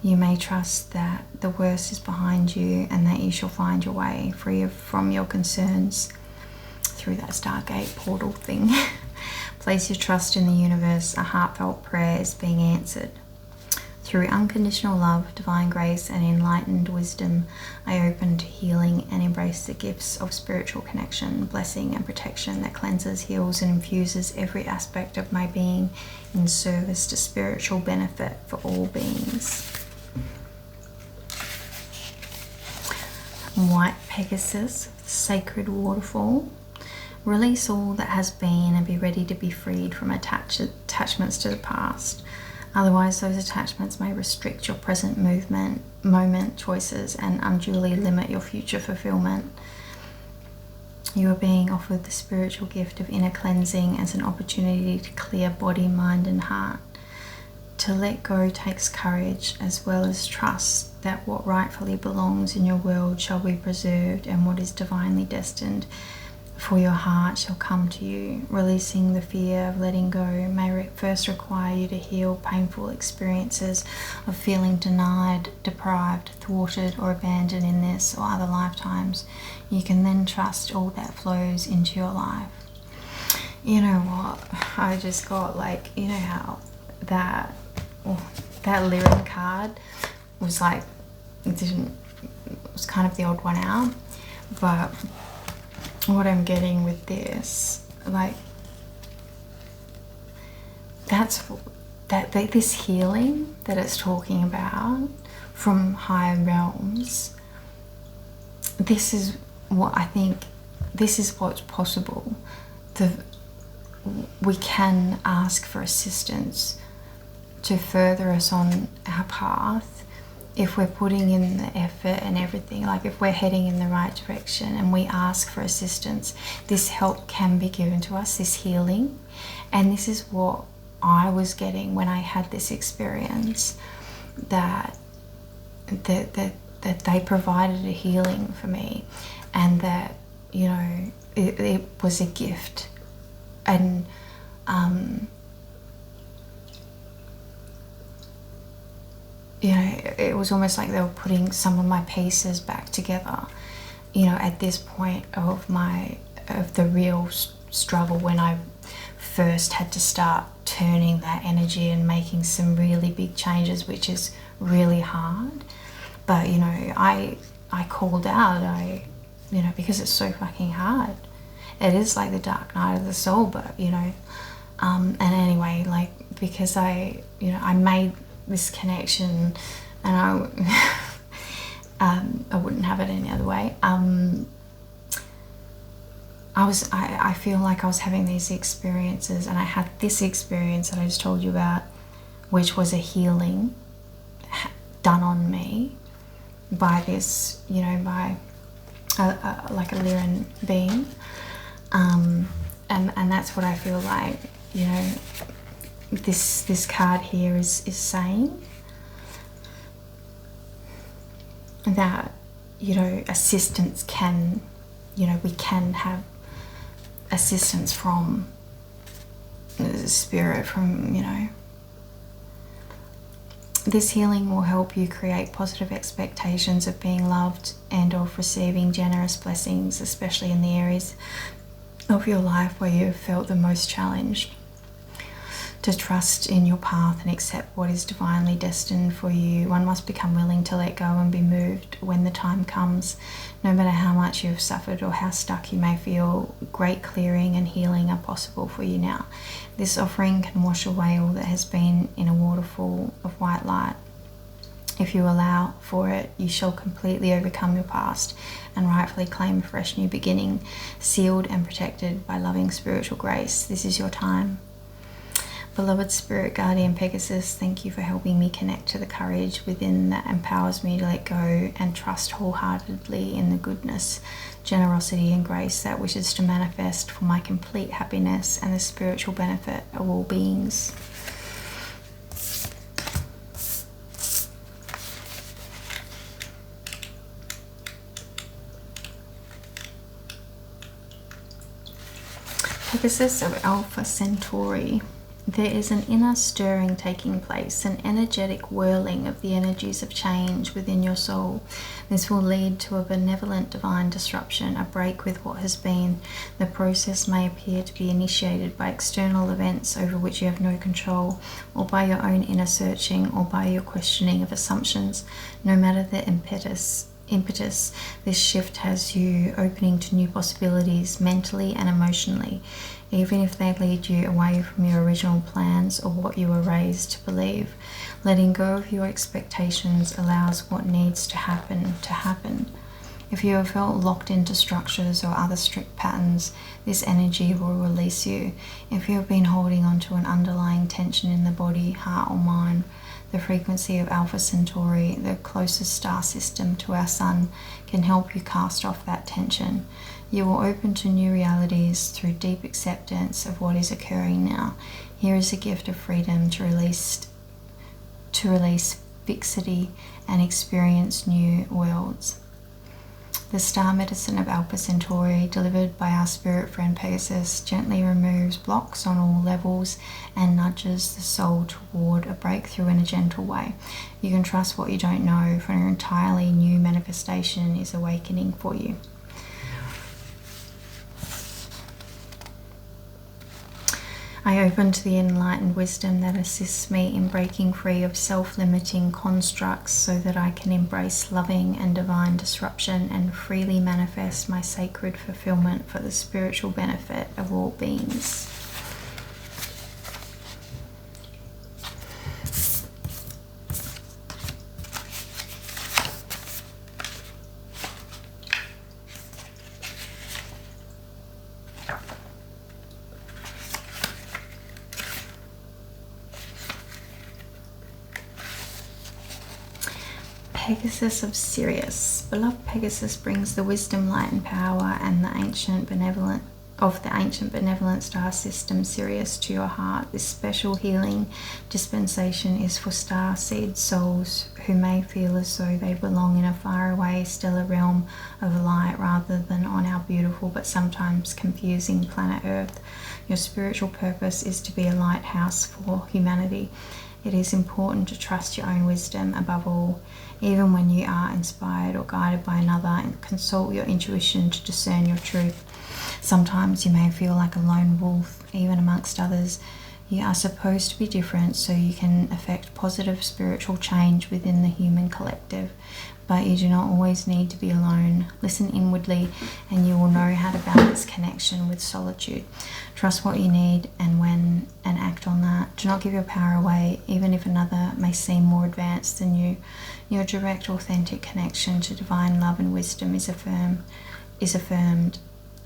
You may trust that the worst is behind you and that you shall find your way free from your concerns through that Stargate portal thing. Place your trust in the universe. A heartfelt prayer is being answered. Through unconditional love, divine grace and enlightened wisdom, I open to healing and embrace the gifts of spiritual connection, blessing and protection that cleanses, heals and infuses every aspect of my being in service to spiritual benefit for all beings. White Pegasus, Sacred Waterfall. Release all that has been and be ready to be freed from attachments to the past. Otherwise, those attachments may restrict your present moment, choices, and unduly limit your future fulfillment. You are being offered the spiritual gift of inner cleansing as an opportunity to clear body, mind, and heart. To let go takes courage as well as trust that what rightfully belongs in your world shall be preserved, and what is divinely destined for your heart shall come to you. Releasing the fear of letting go may first require you to heal painful experiences of feeling denied, deprived, thwarted, or abandoned in this or other lifetimes. You can then trust all that flows into your life. You know what? I just got like, you know how that lyric card was like, it was kind of the odd one out, but what I'm getting with this, like, this healing that it's talking about from higher realms, this is what I think, this is what's possible. We can ask for assistance to further us on our path if we're putting in the effort and everything. Like, if we're heading in the right direction and we ask for assistance, this help can be given to us, this healing. And this is what I was getting when I had this experience, that they provided a healing for me, and that, you know, it was a gift. And you know, it was almost like they were putting some of my pieces back together, you know, at this point of the real struggle, when I first had to start turning that energy and making some really big changes, which is really hard. But, you know, I called out, you know, because it's so fucking hard. It is like the dark night of the soul, but, you know, and anyway, like, because I made this connection, and I wouldn't have it any other way. I feel like I was having these experiences, and I had this experience that I just told you about, which was a healing done on me by this, you know, by like a Lyran being, and that's what I feel like, you know, this card here is saying, that, you know, assistance can, you know, we can have assistance from the spirit, from, you know, this healing will help you create positive expectations of being loved and of receiving generous blessings, especially in the areas of your life where you have felt the most challenged. To trust in your path and accept what is divinely destined for you, one must become willing to let go and be moved when the time comes. No matter how much you have suffered or how stuck you may feel, great clearing and healing are possible for you now. This offering can wash away all that has been in a waterfall of white light. If you allow for it, you shall completely overcome your past and rightfully claim a fresh new beginning, sealed and protected by loving spiritual grace. This is your time. Beloved Spirit Guardian Pegasus, thank you for helping me connect to the courage within that empowers me to let go and trust wholeheartedly in the goodness, generosity and grace that wishes to manifest for my complete happiness and the spiritual benefit of all beings. Pegasus of Alpha Centauri. There is an inner stirring taking place, an energetic whirling of the energies of change within your soul. This will lead to a benevolent divine disruption, a break with what has been. The process may appear to be initiated by external events over which you have no control, or by your own inner searching, or by your questioning of assumptions. No matter the impetus, this shift has you opening to new possibilities mentally and emotionally, even if they lead you away from your original plans or what you were raised to believe. Letting go of your expectations allows what needs to happen to happen. If you have felt locked into structures or other strict patterns, this energy will release you. If you have been holding on to an underlying tension in the body, heart or mind, The frequency of Alpha Centauri, the closest star system to our sun, can help you cast off that tension. You will open to new realities through deep acceptance of what is occurring now. Here is a gift of freedom to release fixity and experience new worlds. The star medicine of Alpha Centauri, delivered by our spirit friend Pegasus, gently removes blocks on all levels and nudges the soul toward a breakthrough in a gentle way. You can trust what you don't know, for an entirely new manifestation is awakening for you. I open to the enlightened wisdom that assists me in breaking free of self-limiting constructs so that I can embrace loving and divine disruption and freely manifest my sacred fulfillment for the spiritual benefit of all beings. Pegasus of Sirius. Beloved Pegasus brings the wisdom, light and power and the ancient benevolent star system Sirius to your heart. This special healing dispensation is for star seed souls who may feel as though they belong in a faraway stellar realm of light rather than on our beautiful but sometimes confusing planet Earth. Your spiritual purpose is to be a lighthouse for humanity. It is important to trust your own wisdom above all. Even when you are inspired or guided by another, and consult your intuition to discern your truth. Sometimes you may feel like a lone wolf, even amongst others. You are supposed to be different so you can effect positive spiritual change within the human collective. But you do not always need to be alone. Listen inwardly and you will know how to balance connection with solitude. Trust what you need and act on that. Do not give your power away, even if another may seem more advanced than you. Your direct, authentic connection to divine love and wisdom is affirmed.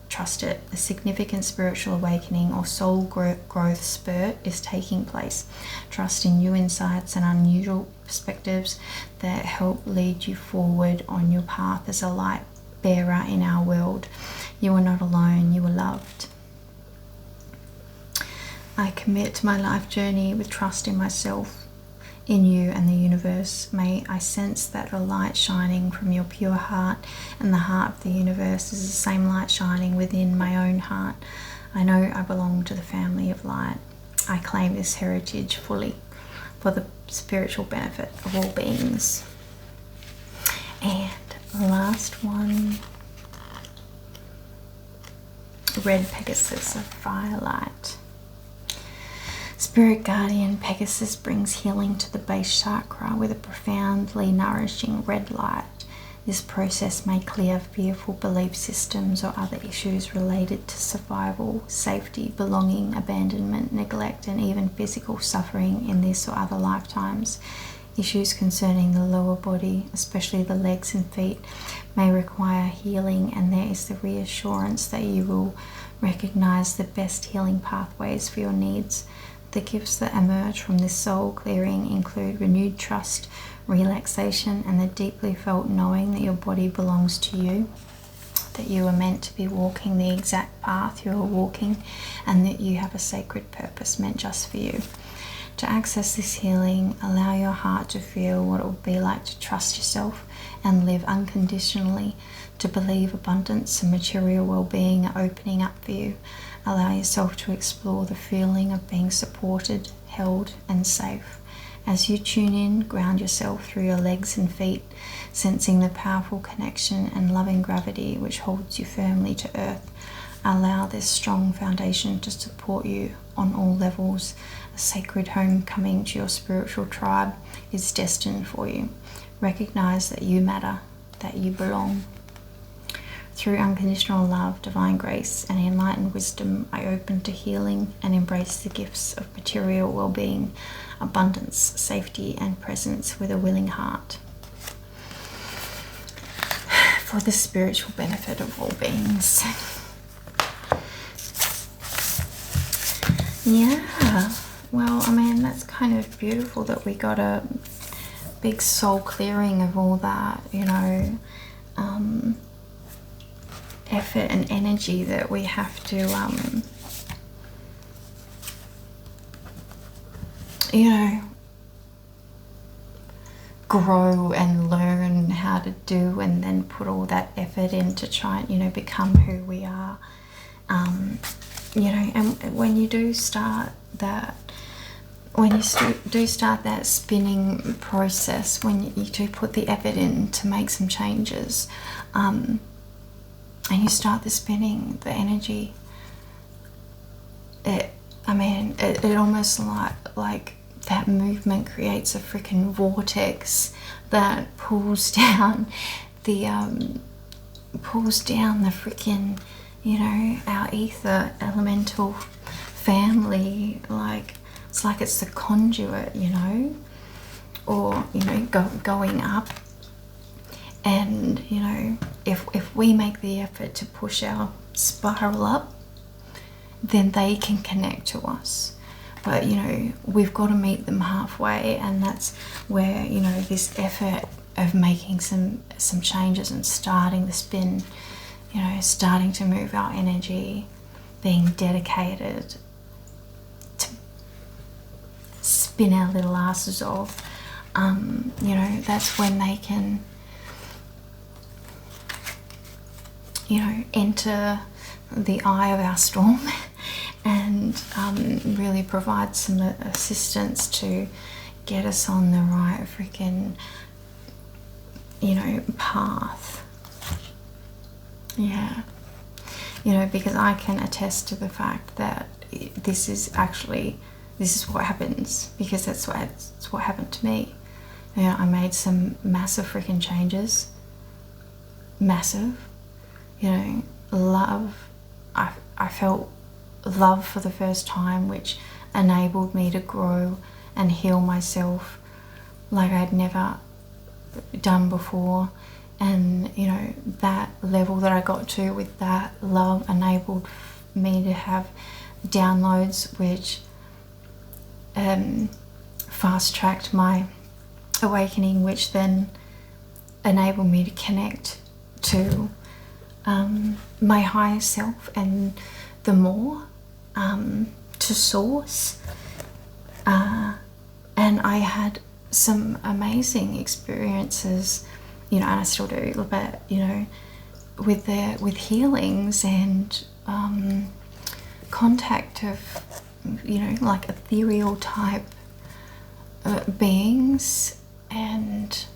Trust it. A significant spiritual awakening or soul growth spurt is taking place. Trust in new insights and unusual perspectives that help lead you forward on your path as a light bearer in our world. You are not alone. You are loved. I commit to my life journey with trust in myself, in you and the universe. May I sense that the light shining from your pure heart and the heart of the universe is the same light shining within my own heart. I know I belong to the family of light. I claim this heritage fully for the spiritual benefit of all beings. And the last one, Red Pegasus of Firelight. Spirit guardian Pegasus brings healing to the base chakra with a profoundly nourishing red light. This process may clear fearful belief systems or other issues related to survival, safety, belonging, abandonment, neglect, and even physical suffering in this or other lifetimes. Issues concerning the lower body, especially the legs and feet, may require healing, and there is the reassurance that you will recognize the best healing pathways for your needs. The gifts that emerge from this soul clearing include renewed trust, relaxation, and the deeply felt knowing that your body belongs to you, that you are meant to be walking the exact path you are walking, and that you have a sacred purpose meant just for you. To access this healing, allow your heart to feel what it would be like to trust yourself and live unconditionally, to believe abundance and material well-being are opening up for you. Allow yourself to explore the feeling of being supported, held, and safe. As you tune in, ground yourself through your legs and feet, sensing the powerful connection and loving gravity which holds you firmly to earth. Allow this strong foundation to support you on all levels. A sacred homecoming to your spiritual tribe is destined for you. Recognize that you matter, that you belong. Through unconditional love, divine grace, and enlightened wisdom, I open to healing and embrace the gifts of material well-being, abundance, safety, and presence with a willing heart. For the spiritual benefit of all beings. Yeah, well, I mean, that's kind of beautiful that we got a big soul clearing of all that, you know, effort and energy that we have to, you know, grow and learn how to do, and then put all that effort in to try and, you know, become who we are. You know, and when you do start that, when you do start that spinning process, when you do put the effort in to make some changes, and you start the spinning, the energy, it almost like that movement creates a freaking vortex that pulls down the freaking, you know, our ether elemental family. Like, it's like it's the conduit, you know, or, you know, going up. And, you know, if we make the effort to push our spiral up, then they can connect to us. But, you know, we've got to meet them halfway, and that's where, you know, this effort of making some changes and starting the spin, you know, starting to move our energy, being dedicated to spin our little asses off, you know, that's when they can, you know, enter the eye of our storm and really provide some assistance to get us on the right freaking, you know, path. Yeah, you know, because I can attest to the fact that this is what happens, because that's what happened to me. You know, I made some massive freaking changes, massive, you know, love. I felt love for the first time, which enabled me to grow and heal myself like I'd never done before. And, you know, that level that I got to with that love enabled me to have downloads, which fast-tracked my awakening, which then enabled me to connect to my higher self, and the more to source. And I had some amazing experiences, you know, and I still do, but, you know, with healings and contact of, you know, like ethereal type beings, and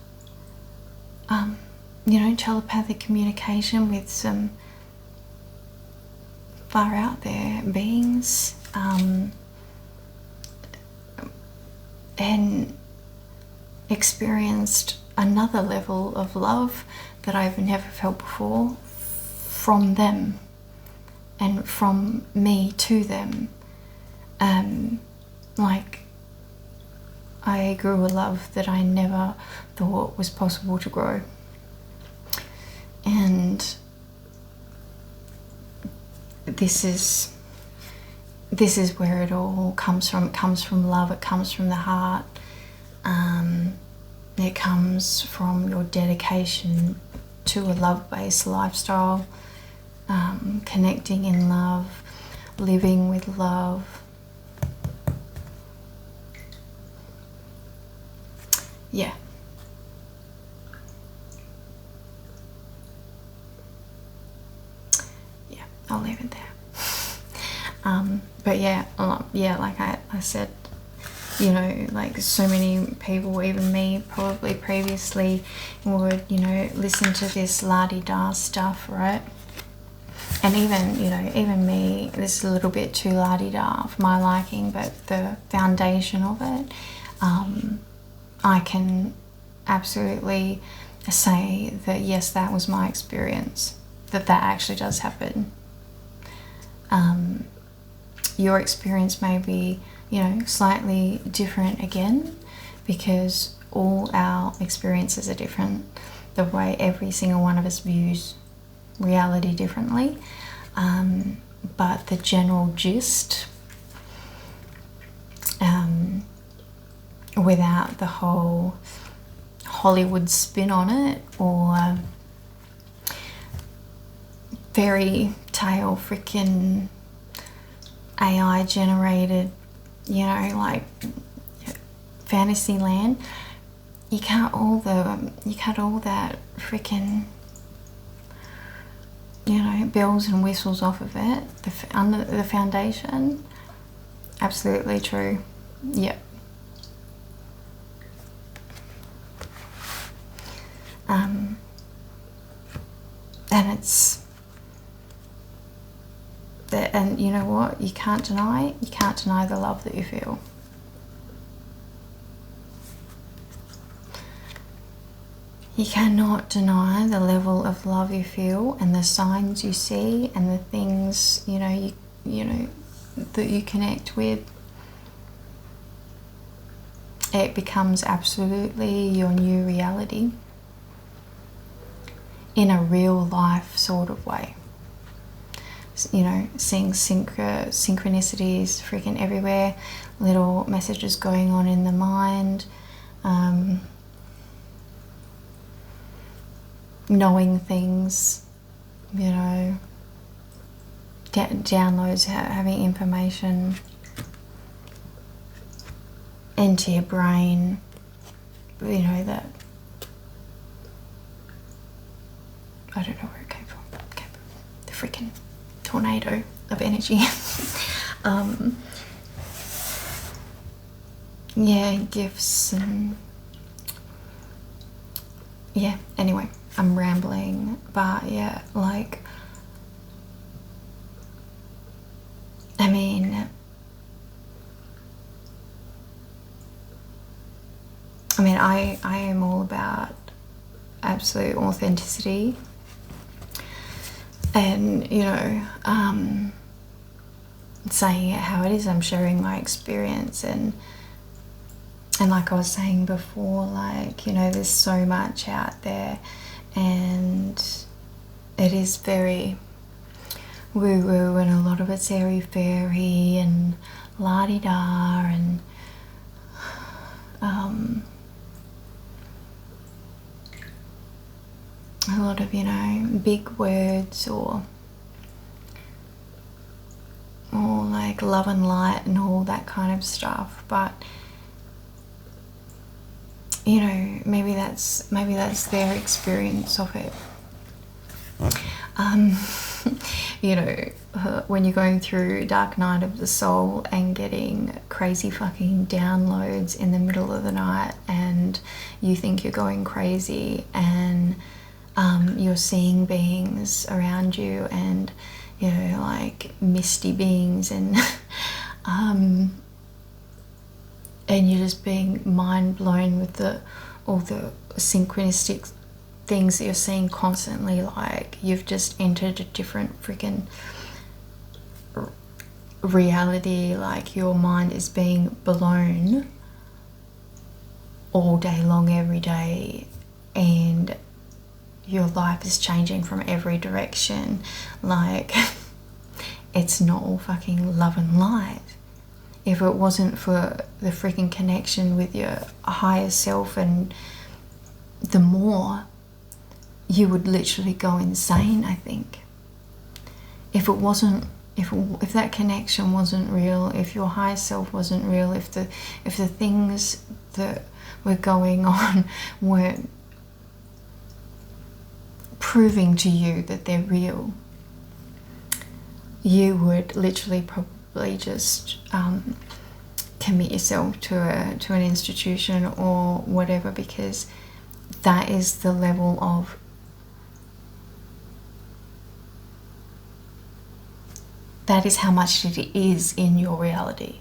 you know, telepathic communication with some far out there beings, and experienced another level of love that I've never felt before from them and from me to them. Like, I grew a love that I never thought was possible to grow. And this is where it all comes from. It comes from love, it comes from the heart. It comes from your dedication to a love-based lifestyle, connecting in love, living with love. Yeah. Yeah, I'll leave it there. But yeah, like I said, you know, like so many people, even me probably previously, would, you know, listen to this la-di-da stuff, right? And even, you know, even me, this is a little bit too la-di-da for my liking, but the foundation of it, I can absolutely say that yes, that was my experience, that actually does happen. Your experience may be, you know, slightly different again, because all our experiences are different. The way every single one of us views reality differently, but the general gist without the whole Hollywood spin on it, or fairy tale freaking AI generated, you know, like fantasy land. You cut all that freaking, you know, bells and whistles off of it, under the foundation. Absolutely true. Yep. And it's that, and you know what? You can't deny the love that you feel. You cannot deny the level of love you feel, and the signs you see, and the things, you know, you know that you connect with. It becomes absolutely your new reality in a real life sort of way. You know, seeing synchronicities freaking everywhere, little messages going on in the mind, knowing things, you know, downloads, having information into your brain, you know, that I don't know where it came from. The freaking tornado of energy. Yeah, gifts and yeah, anyway, I'm rambling, but yeah, like, I mean, I am all about absolute authenticity, and, you know, saying it how it is. I'm sharing my experience, and like I was saying before, like, you know, there's so much out there, and it is very woo-woo, and a lot of it's airy-fairy and la-di-da, and a lot of, you know, big words, or like love and light and all that kind of stuff. But, you know, maybe that's their experience of it. You know, when you're going through dark night of the soul and getting crazy fucking downloads in the middle of the night, and you think you're going crazy, and you're seeing beings around you, and, you know, like misty beings, and and you're just being mind blown with all the synchronistic things that you're seeing constantly. Like, you've just entered a different freaking reality. Like, your mind is being blown all day long, every day, and your life is changing from every direction. Like, it's not all fucking love and light. If it wasn't for the freaking connection with your higher self, and the more, you would literally go insane, I think. If it wasn't, if that connection wasn't real, if your higher self wasn't real, if the things that were going on weren't proving to you that they're real, you would literally probably just commit yourself to an institution or whatever, because that is the level of that is how much it is in your reality,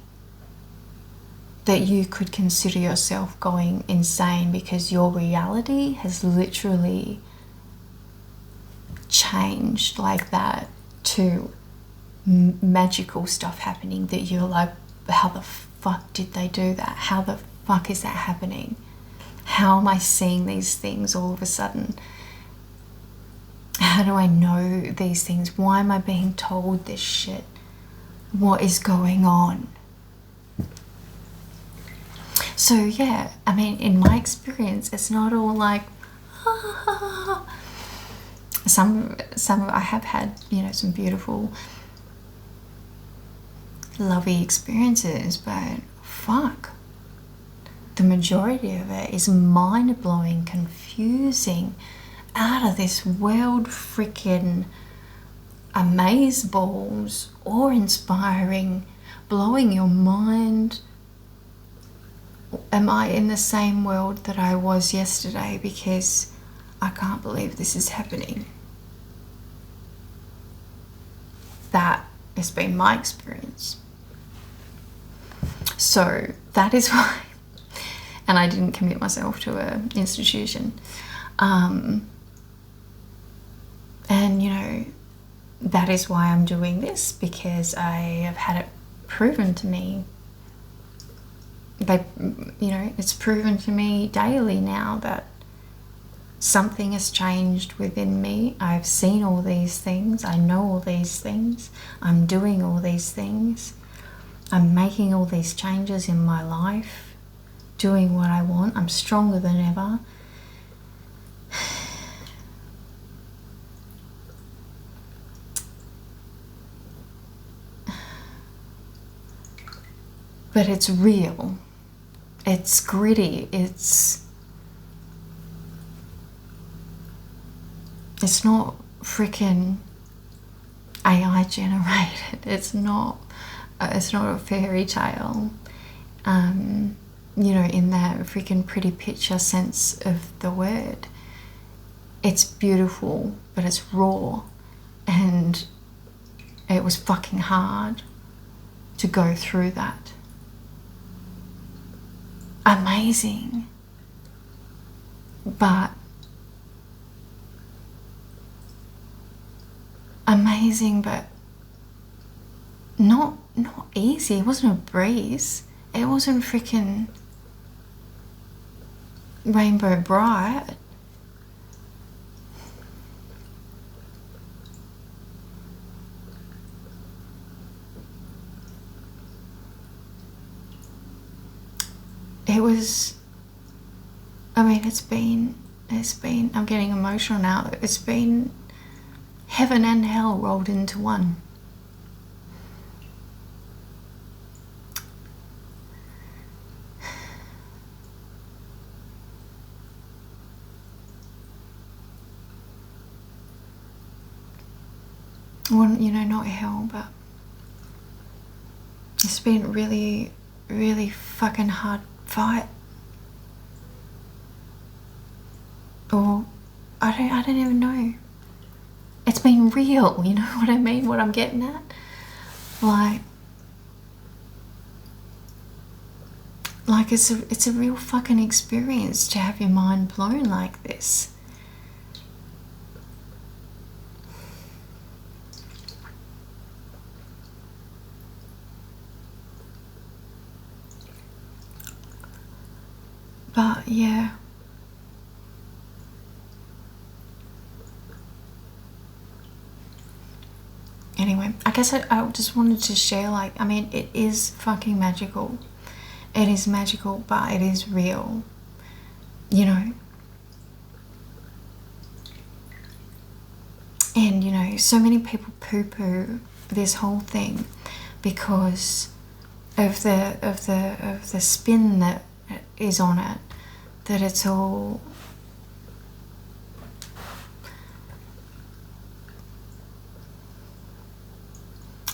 that you could consider yourself going insane, because your reality has literally changed like that, to magical stuff happening that you're like, how the fuck did they do that? How the fuck is that happening? How am I seeing these things all of a sudden? How do I know these things? Why am I being told this shit? What is going on? So yeah, I mean, in my experience, it's not all like some I have had, you know, some beautiful lovey experiences, but fuck, the majority of it is mind-blowing, confusing, out of this world, freaking amazeballs, awe-inspiring, blowing your mind. Am I in the same world that I was yesterday? Because I can't believe this is happening. That has been my experience. So that is why, and I didn't commit myself to an institution. And you know, that is why I'm doing this, because I have had it proven to me. You know, it's proven to me daily now that something has changed within me. I've seen all these things. I know all these things. I'm doing all these things. I'm making all these changes in my life, doing what I want. I'm stronger than ever. But it's real. It's gritty. It's not freaking AI generated. It's not a fairy tale. You know, in that freaking pretty picture sense of the word. It's beautiful, but it's raw, and it was fucking hard to go through that. Amazing, but not easy. It wasn't a breeze. It wasn't freaking rainbow bright. It was, I mean, it's been, I'm getting emotional now. It's been heaven and hell rolled into one. Well, you know, not hell, but it's been really, really fucking hard fight. Or I don't even know. It's been real, you know what I mean? What I'm getting at? Like it's a real fucking experience to have your mind blown like this. But yeah. Anyway, I guess I just wanted to share, like, I mean, it is fucking magical. It is magical, but it is real. You know? And, you know, so many people poo-poo this whole thing because of the spin that is on it, that it's all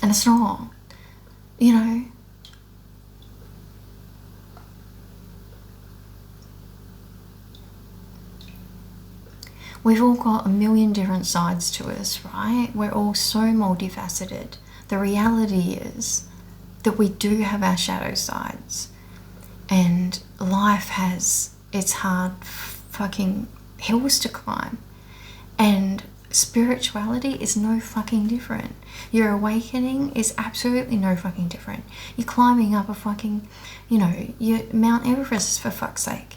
and it's not, you know. We've all got a million different sides to us, right? We're all so multifaceted. The reality is that we do have our shadow sides, and life has its hard fucking hills to climb, and spirituality is no fucking different. Your awakening is absolutely no fucking different. You're climbing up a fucking, you know, Mount Everest, for fuck's sake.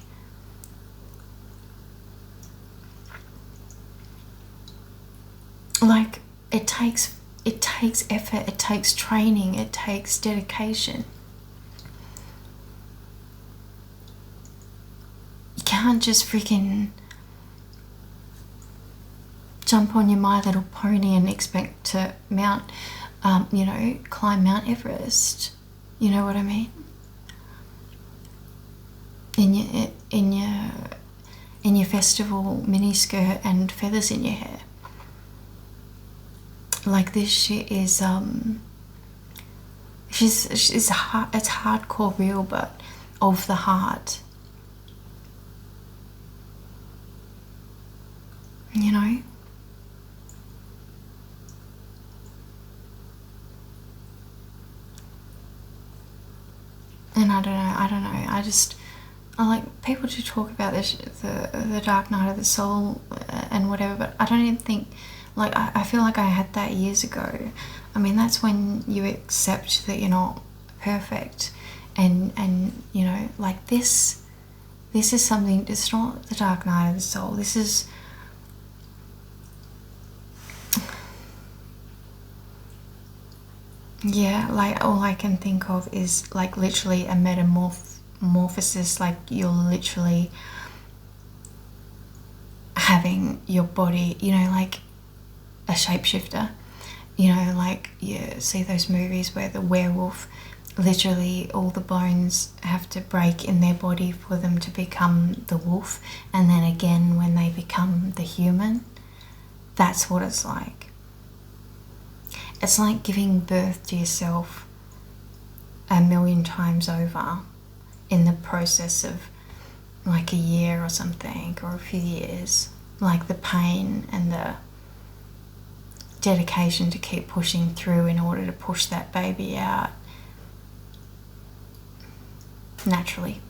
Like, it takes effort, it takes training, it takes dedication. can't just freaking jump on your My Little Pony and expect to climb Mount Everest. You know what I mean? In your festival miniskirt and feathers in your hair. Like, this shit is it's hardcore real, but of the heart. You know? And I don't know. I like people to talk about this, the dark night of the soul and whatever, but I don't even think, like, I feel like I had that years ago. I mean, that's when you accept that you're not perfect, and you know, like, this is something. It's not the dark night of the soul. This is, yeah, like, all I can think of is like literally a metamorphosis. Like, you're literally having your body, you know, like a shapeshifter. You know, like, you see those movies where the werewolf, literally all the bones have to break in their body for them to become the wolf, and then again when they become the human. That's what it's like. It's like giving birth to yourself 1,000,000 times over in the process of like a year or something, or a few years. Like, the pain and the dedication to keep pushing through in order to push that baby out naturally.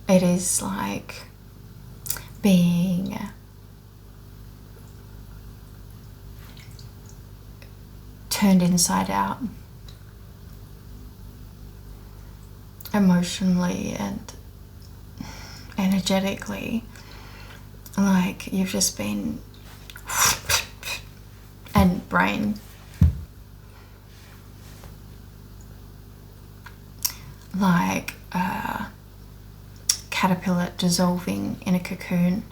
It is like being turned inside out, emotionally and energetically. Like, you've just been and brain, like a caterpillar dissolving in a cocoon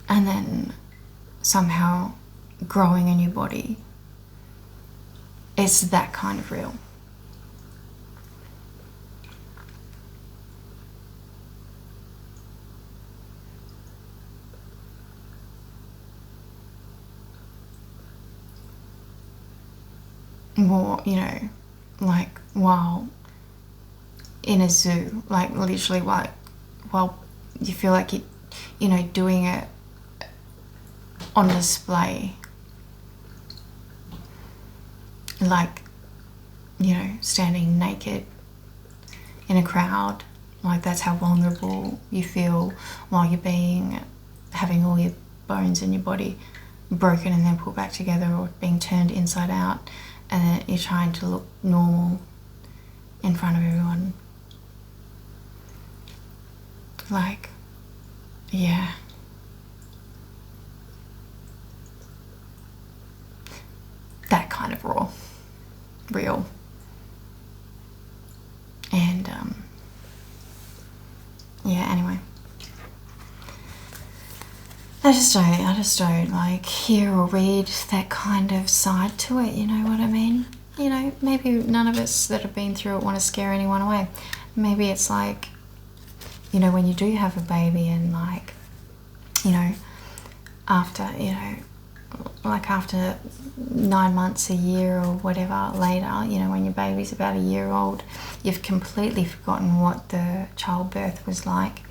and then somehow growing a new body. It's that kind of real. Or, you know, like, while in a zoo, like, literally while you feel like you know, doing it on display, like, you know, standing naked in a crowd. Like, that's how vulnerable you feel while you're having all your bones in your body broken and then put back together, or being turned inside out, and then you're trying to look normal in front of everyone. Like, yeah. That kind of real. And yeah, anyway. I just don't like hear or read that kind of side to it, you know what I mean? You know, maybe none of us that have been through it want to scare anyone away. Maybe it's like, you know, when you do have a baby and, like, you know, after, you know, like after 9 months, a year or whatever later, you know, when your baby's about a year old, you've completely forgotten what the childbirth was like.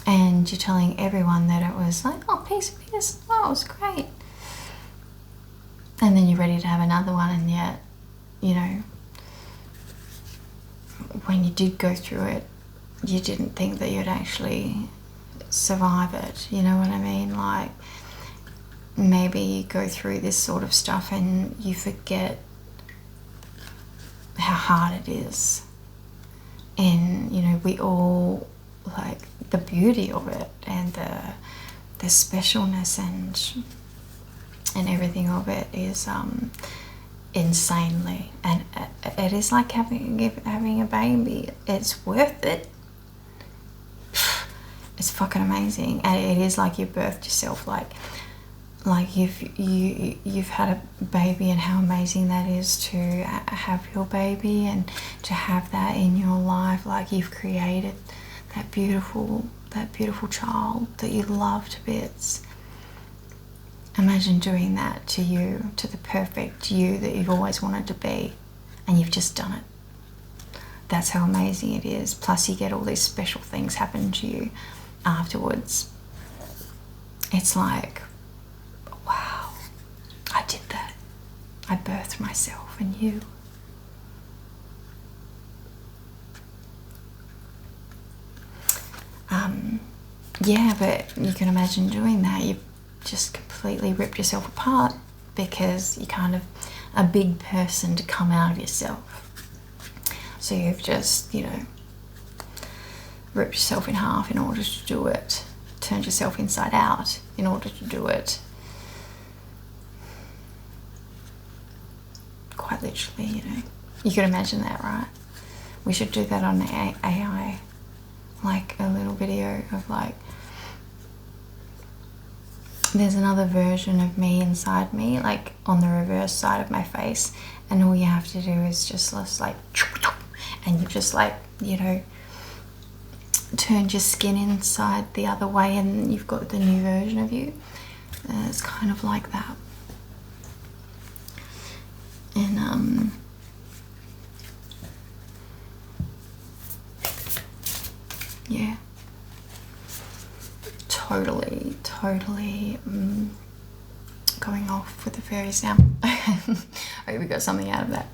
And you're telling everyone that it was like, oh, piece, oh, it was great. And then you're ready to have another one, and yet, you know, when you did go through it, you didn't think that you'd actually survive it, you know what I mean? Like, maybe you go through this sort of stuff and you forget how hard it is. And, you know, we all, like, the beauty of it and the specialness and everything of it is insanely, and it is like having a baby. It's worth it. It's fucking amazing. And it is like you birthed yourself, like you've had a baby, and how amazing that is to have your baby and to have that in your life. Like you've created that beautiful child that you love to bits. Imagine doing that to you, to the perfect you that you've always wanted to be, and you've just done it. That's how amazing it is. Plus you get all these special things happen to you afterwards. It's like, wow, I did that. I birthed myself and you. Yeah, but you can imagine doing that. You've just completely ripped yourself apart because you're kind of a big person to come out of yourself. So you've just, you know, ripped yourself in half in order to do it. Turned yourself inside out in order to do it. Quite literally, you know. You can imagine that, right? We should do that on AI. Like a little video of like, there's another version of me inside me, like on the reverse side of my face, and all you have to do is just like, and you've just like, you know, turned your skin inside the other way, and you've got the new version of you. It's kind of like that. And yeah, totally going off with the fairies now. I hope we got something out of that.